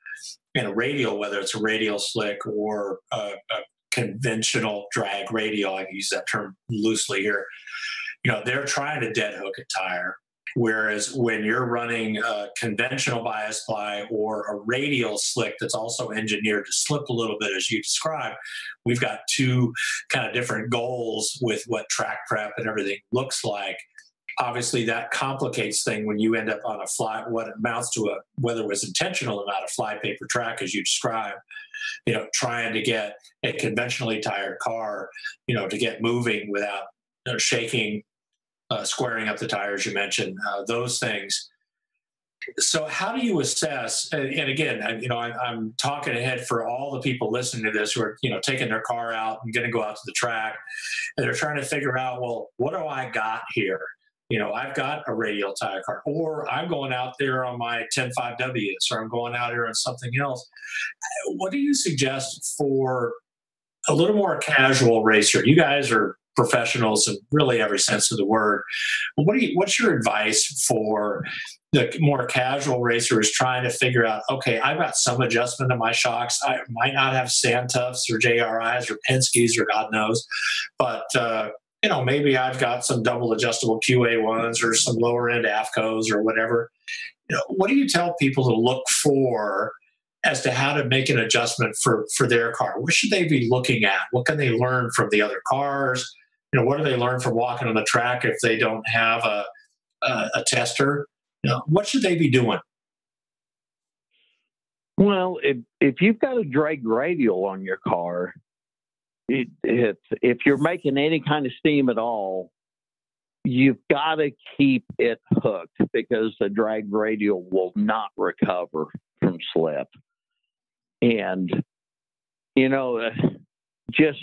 And a radial, whether it's a radial slick or a conventional drag radial, I use that term loosely here, you know, they're trying to dead hook a tire. Whereas when you're running a conventional bias ply or a radial slick that's also engineered to slip a little bit, as you described, we've got two kind of different goals with what track prep and everything looks like. Obviously, that complicates things when you end up on a fly, what amounts to a, whether it was intentional or not, a flypaper track, as you described, you know, trying to get a conventionally tired car, you know, to get moving without, you know, shaking, squaring up the tires, you mentioned, those things. So how do you assess, and again, you know, I'm talking ahead for all the people listening to this who are, you know, taking their car out and going to go out to the track, and they're trying to figure out, well, what do I got here? You know, I've got a radial tire car, or I'm going out there on my 10.5Ws, or I'm going out here on something else. What do you suggest for a little more casual racer? You guys are professionals in really every sense of the word. What's your advice for the more casual racer who's trying to figure out, okay, I've got some adjustment to my shocks. I might not have Santufs or JRIs or Penske's or God knows, but you know, maybe I've got some double adjustable QA1s or some lower end AFCOs or whatever. You know, what do you tell people to look for as to how to make an adjustment for their car? What should they be looking at? What can they learn from the other cars? You know, what do they learn from walking on the track if they don't have a tester? You know, what should they be doing? Well, if you've got a drag radial on your car, if you're making any kind of steam at all, you've got to keep it hooked because the drag radial will not recover from slip. And, just,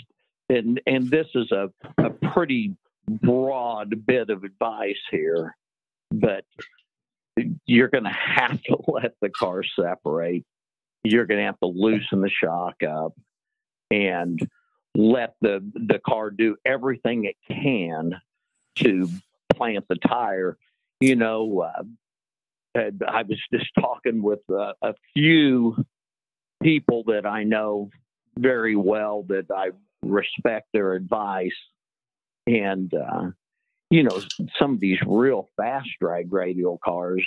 and this is a pretty broad bit of advice here, but you're going to have to let the car separate. You're going to have to loosen the shock up and let the car do everything it can to plant the tire. I was just talking with a few people that I know very well that I respect their advice. And, some of these real fast drag radial cars,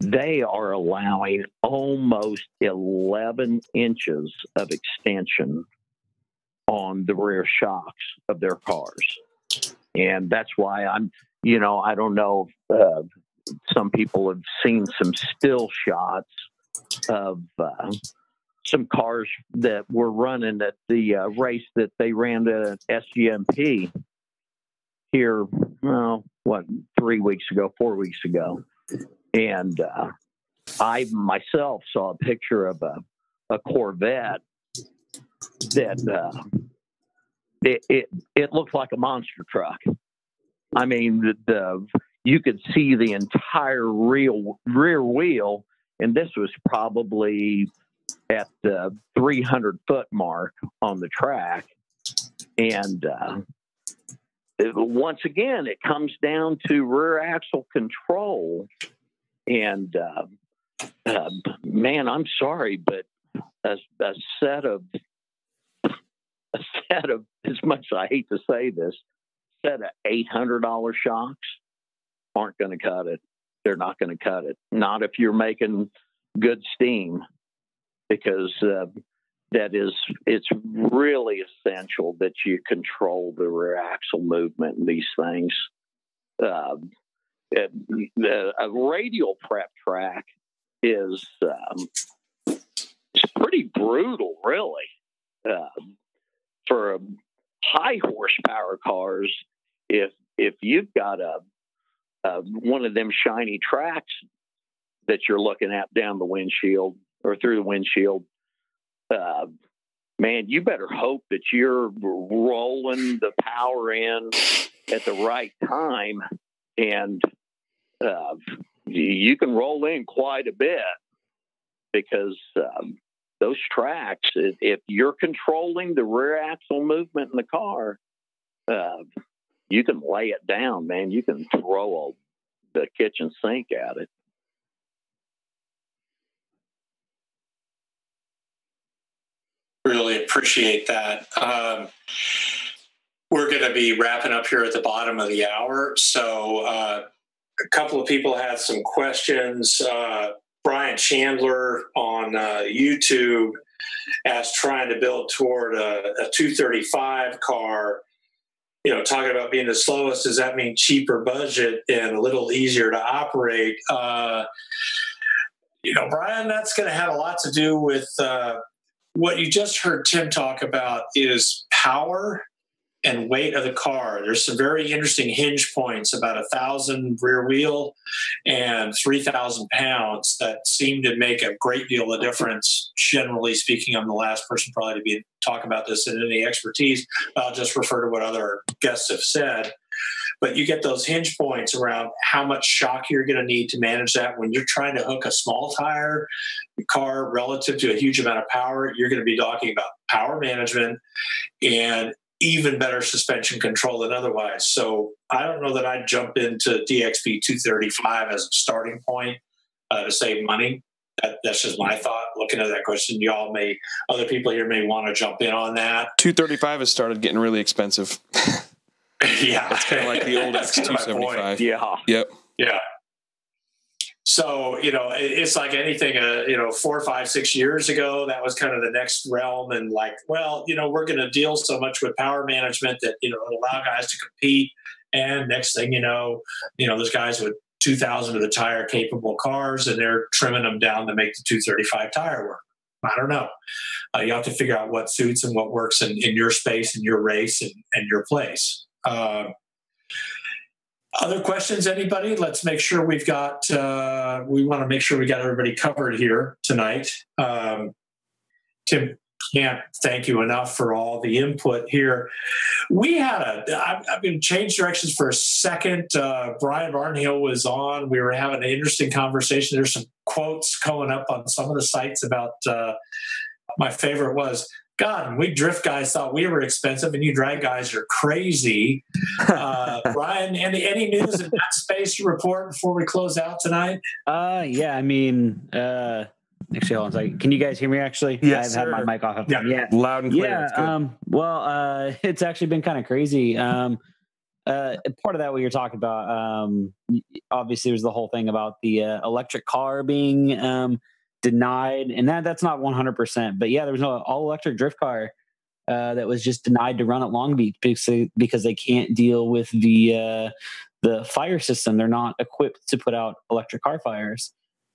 they are allowing almost 11 inches of extension on the rear shocks of their cars. And that's why I don't know if some people have seen some still shots of some cars that were running at the race that they ran at SGMP here, 4 weeks ago. And I myself saw a picture of a Corvette that it looked like a monster truck. I mean, you could see the entire rear wheel, and this was probably at the 300-foot mark on the track. And once again, it comes down to rear axle control. And man, I'm sorry, but a set of, as much as I hate to say this, set of $800 shocks aren't going to cut it. They're not going to cut it. Not if you're making good steam, because it's really essential that you control the rear axle movement in these things. A radial prep track is pretty brutal, really. For high horsepower cars, if you've got one of them shiny tracks that you're looking at down the windshield or through the windshield, man, you better hope that you're rolling the power in at the right time, and you can roll in quite a bit, because those tracks, if you're controlling the rear axle movement in the car, you can lay it down, man. You can throw the kitchen sink at it. Really appreciate that. We're going to be wrapping up here at the bottom of the hour. So a couple of people had some questions. Brian Chandler on YouTube asked, trying to build toward a 235 car, talking about being the slowest, does that mean cheaper budget and a little easier to operate? Brian, that's going to have a lot to do with what you just heard Tim talk about is power and weight of the car. There's some very interesting hinge points, about 1,000 rear wheel and 3,000 pounds, that seem to make a great deal of difference. Generally speaking, I'm the last person probably to talk about this in any expertise. I'll just refer to what other guests have said. But you get those hinge points around how much shock you're going to need to manage that. When you're trying to hook a small tire car relative to a huge amount of power, you're going to be talking about power management and even better suspension control than otherwise. So I don't know that I'd jump into DXP 235 as a starting point to save money. That's just my thought looking at that question. Other people here may want to jump in on that. 235 has started getting really expensive. Yeah. It's kind of like the old X275. Yeah. Yep. Yeah. So, it's like anything, 4, 5, 6 years ago, that was kind of the next realm. And we're going to deal so much with power management that, it'll allow guys to compete. And next thing those guys with 2,000 of the tire capable cars, and they're trimming them down to make the 235 tire work. I don't know. You have to figure out what suits and what works in your space and your race and your place. Other questions, anybody? Let's make sure we've got, we want to make sure we got everybody covered here tonight. Tim, can't thank you enough for all the input here. We had I'm going to change directions for a second. Brian Barnhill was on. We were having an interesting conversation. There's some quotes coming up on some of the sites about, my favorite was, God, we drift guys thought we were expensive and you drag guys are crazy. Brian, any news in that space to report before we close out tonight? Yeah, I mean, actually, hold on a second. Can you guys hear me actually? Yes, I've had my mic off. Yeah. Loud and clear. Yeah, it's actually been kind of crazy. Part of that what you're talking about, obviously, was the whole thing about the electric car being denied, and that's not 100%, but yeah, there was no all-electric drift car that was just denied to run at Long Beach because they can't deal with the fire system. They're not equipped to put out electric car fires.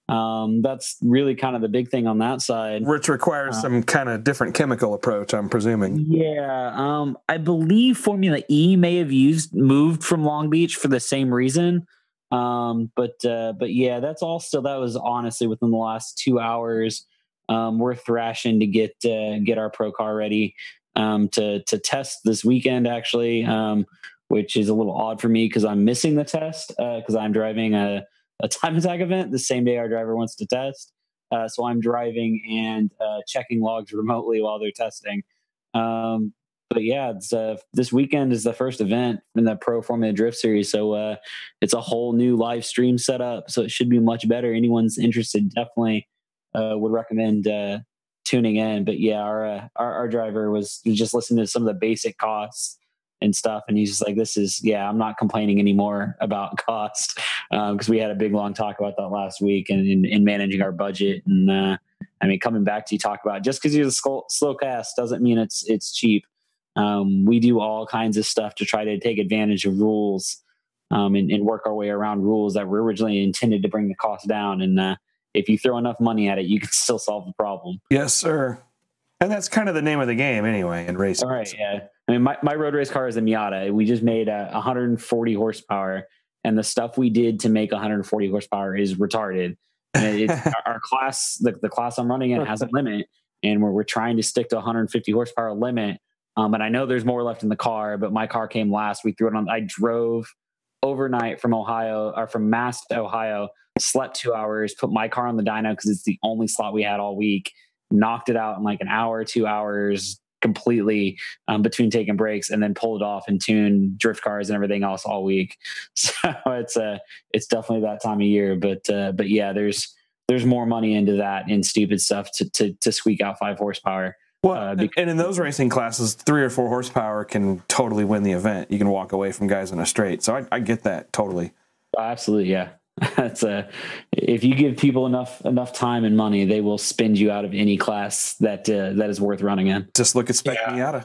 That's really kind of the big thing on that side, which requires some kind of different chemical approach, I'm presuming. Yeah, I believe Formula E may have moved from Long Beach for the same reason. But yeah, that was honestly within the last 2 hours. We're thrashing to get our pro car ready, to test this weekend actually, which is a little odd for me because I'm missing the test, because I'm driving a time attack event the same day our driver wants to test. So I'm driving and, checking logs remotely while they're testing. But yeah, this weekend is the first event in the Pro Formula Drift Series, so it's a whole new live stream setup. So it should be much better. Anyone's interested, definitely would recommend tuning in. But yeah, our driver was just listening to some of the basic costs and stuff, and he's just like, I'm not complaining anymore about cost, because we had a big long talk about that last week and in managing our budget. And I mean, coming back to you talk about, just because you're the slow cast doesn't mean it's cheap. We do all kinds of stuff to try to take advantage of rules, and work our way around rules that were originally intended to bring the cost down. And if you throw enough money at it, you can still solve the problem. Yes, sir. And that's kind of the name of the game anyway in racing. All right, yeah. I mean, my road race car is a Miata. We just made 140 horsepower, and the stuff we did to make 140 horsepower is retarded. And our class, the class I'm running in, has a limit, and we're trying to stick to 150 horsepower limit. And I know there's more left in the car, but my car came last. We threw it on. I drove overnight from Mass to Ohio, slept 2 hours, put my car on the dyno because it's the only slot we had all week, knocked it out in like an hour, 2 hours completely, between taking breaks, and then pulled it off and tuned drift cars and everything else all week. So it's definitely that time of year. But yeah, there's more money into that and stupid stuff to squeak out 5 horsepower. Well, and in those racing classes, 3 or 4 horsepower can totally win the event. You can walk away from guys in a straight. So I get that totally. Absolutely, yeah. That's if you give people enough time and money, they will spend you out of any class that is worth running in. Just look at Spec Miata.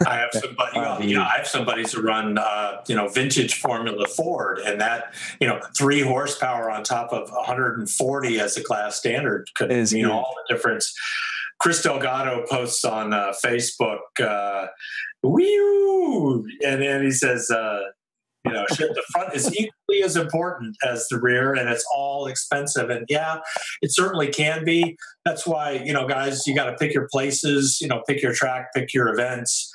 I have somebody. I have somebody to run, vintage Formula Ford, and that 3 horsepower on top of 140 as a class standard could mean all the difference. Chris Delgado posts on Facebook, "Wee!" and then he says, the front is equally as important as the rear, and it's all expensive. And yeah, it certainly can be. That's why, guys, you got to pick your places, pick your track, pick your events,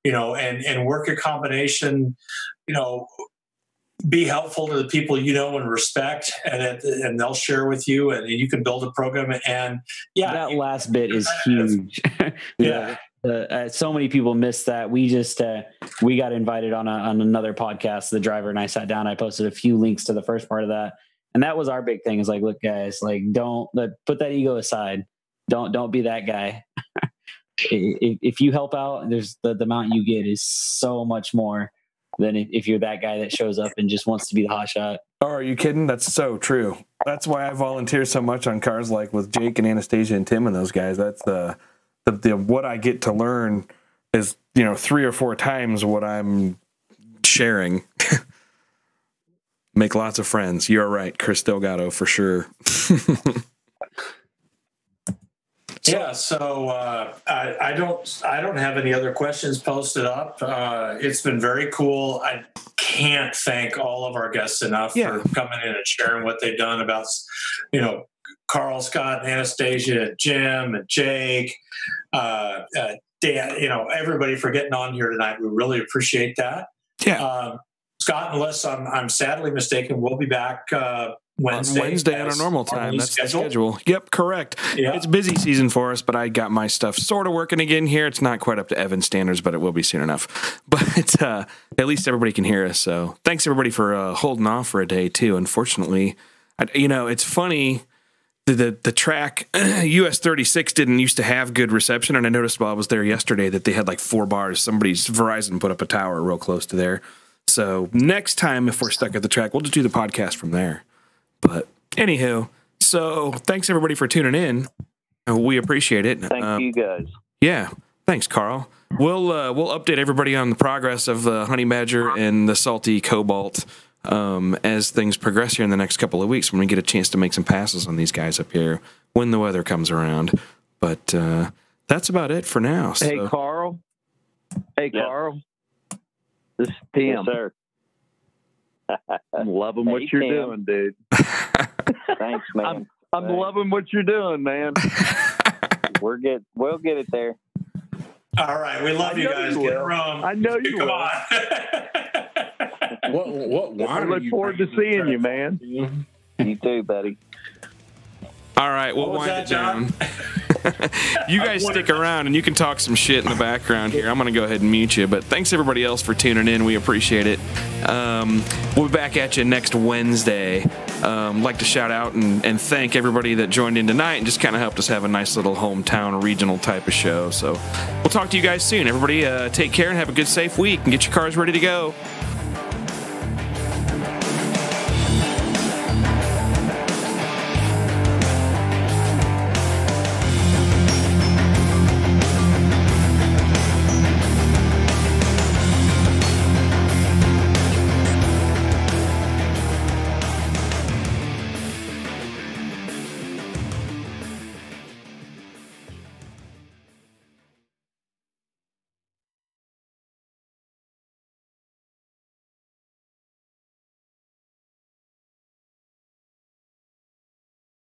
and work a combination, be helpful to the people and respect, and they'll share with you, and you can build a program. And yeah, that last bit is huge. Yeah. So many people miss that. We just we got invited on another podcast. The driver and I sat down. I posted a few links to the first part of that, and that was our big thing. Is like, look, guys, like don't put that ego aside. Don't be that guy. If you help out, there's the amount you get is so much more than if you're that guy that shows up and just wants to be the hot shot. Oh, are you kidding? That's so true. That's why I volunteer so much on cars, like with Jake and Anastasia and Tim and those guys. That's the what I get to learn is 3 or 4 times what I'm sharing. Make lots of friends. You're right, Chris Delgado, for sure. Yeah, so I don't have any other questions posted up. It's been very cool. I can't thank all of our guests enough for coming in and sharing what they've done about, Carl, Scott, and Anastasia, Jim, and Jake, Dan, everybody for getting on here tonight. We really appreciate that. Yeah. Scott, unless I'm sadly mistaken, we'll be back Wednesday on our normal time. That's the schedule. schedule. Yep, correct. Yeah. It's busy season for us, but I got my stuff sort of working again here. It's not quite up to Evan's standards, but it will be soon enough. But at least everybody can hear us. So thanks everybody for holding off for a day too. Unfortunately, it's funny. The track US 36 didn't used to have good reception, and I noticed while I was there yesterday that they had like 4 bars. Somebody's Verizon put up a tower real close to there. So next time, if we're stuck at the track, we'll just do the podcast from there. But anywho, so thanks everybody for tuning in. We appreciate it. Thank you guys. Yeah, thanks, Carl. We'll update everybody on the progress of the Honey Badger and the Salty Cobalt as things progress here in the next couple of weeks when we get a chance to make some passes on these guys up here when the weather comes around. But that's about it for now. So. Hey, Carl. Carl. This is Tim. Yes, sir. I'm loving what you're doing, dude. Thanks, man. I'm loving what you're doing, man. We'll get it there. All right, we love you guys. Get rum. I know you Come will. on. What wine I look are you forward to drinking? seeing you, man. You too, buddy. All right, we'll wind it down. You guys stick around and you can talk some shit in the background here. I'm going to go ahead and mute you, but thanks everybody else for tuning in. We appreciate it. We'll be back at you next Wednesday. Like to shout out and thank everybody that joined in tonight and just kind of helped us have a nice little hometown regional type of show. So we'll talk to you guys soon. Everybody take care and have a good, safe week and get your cars ready to go.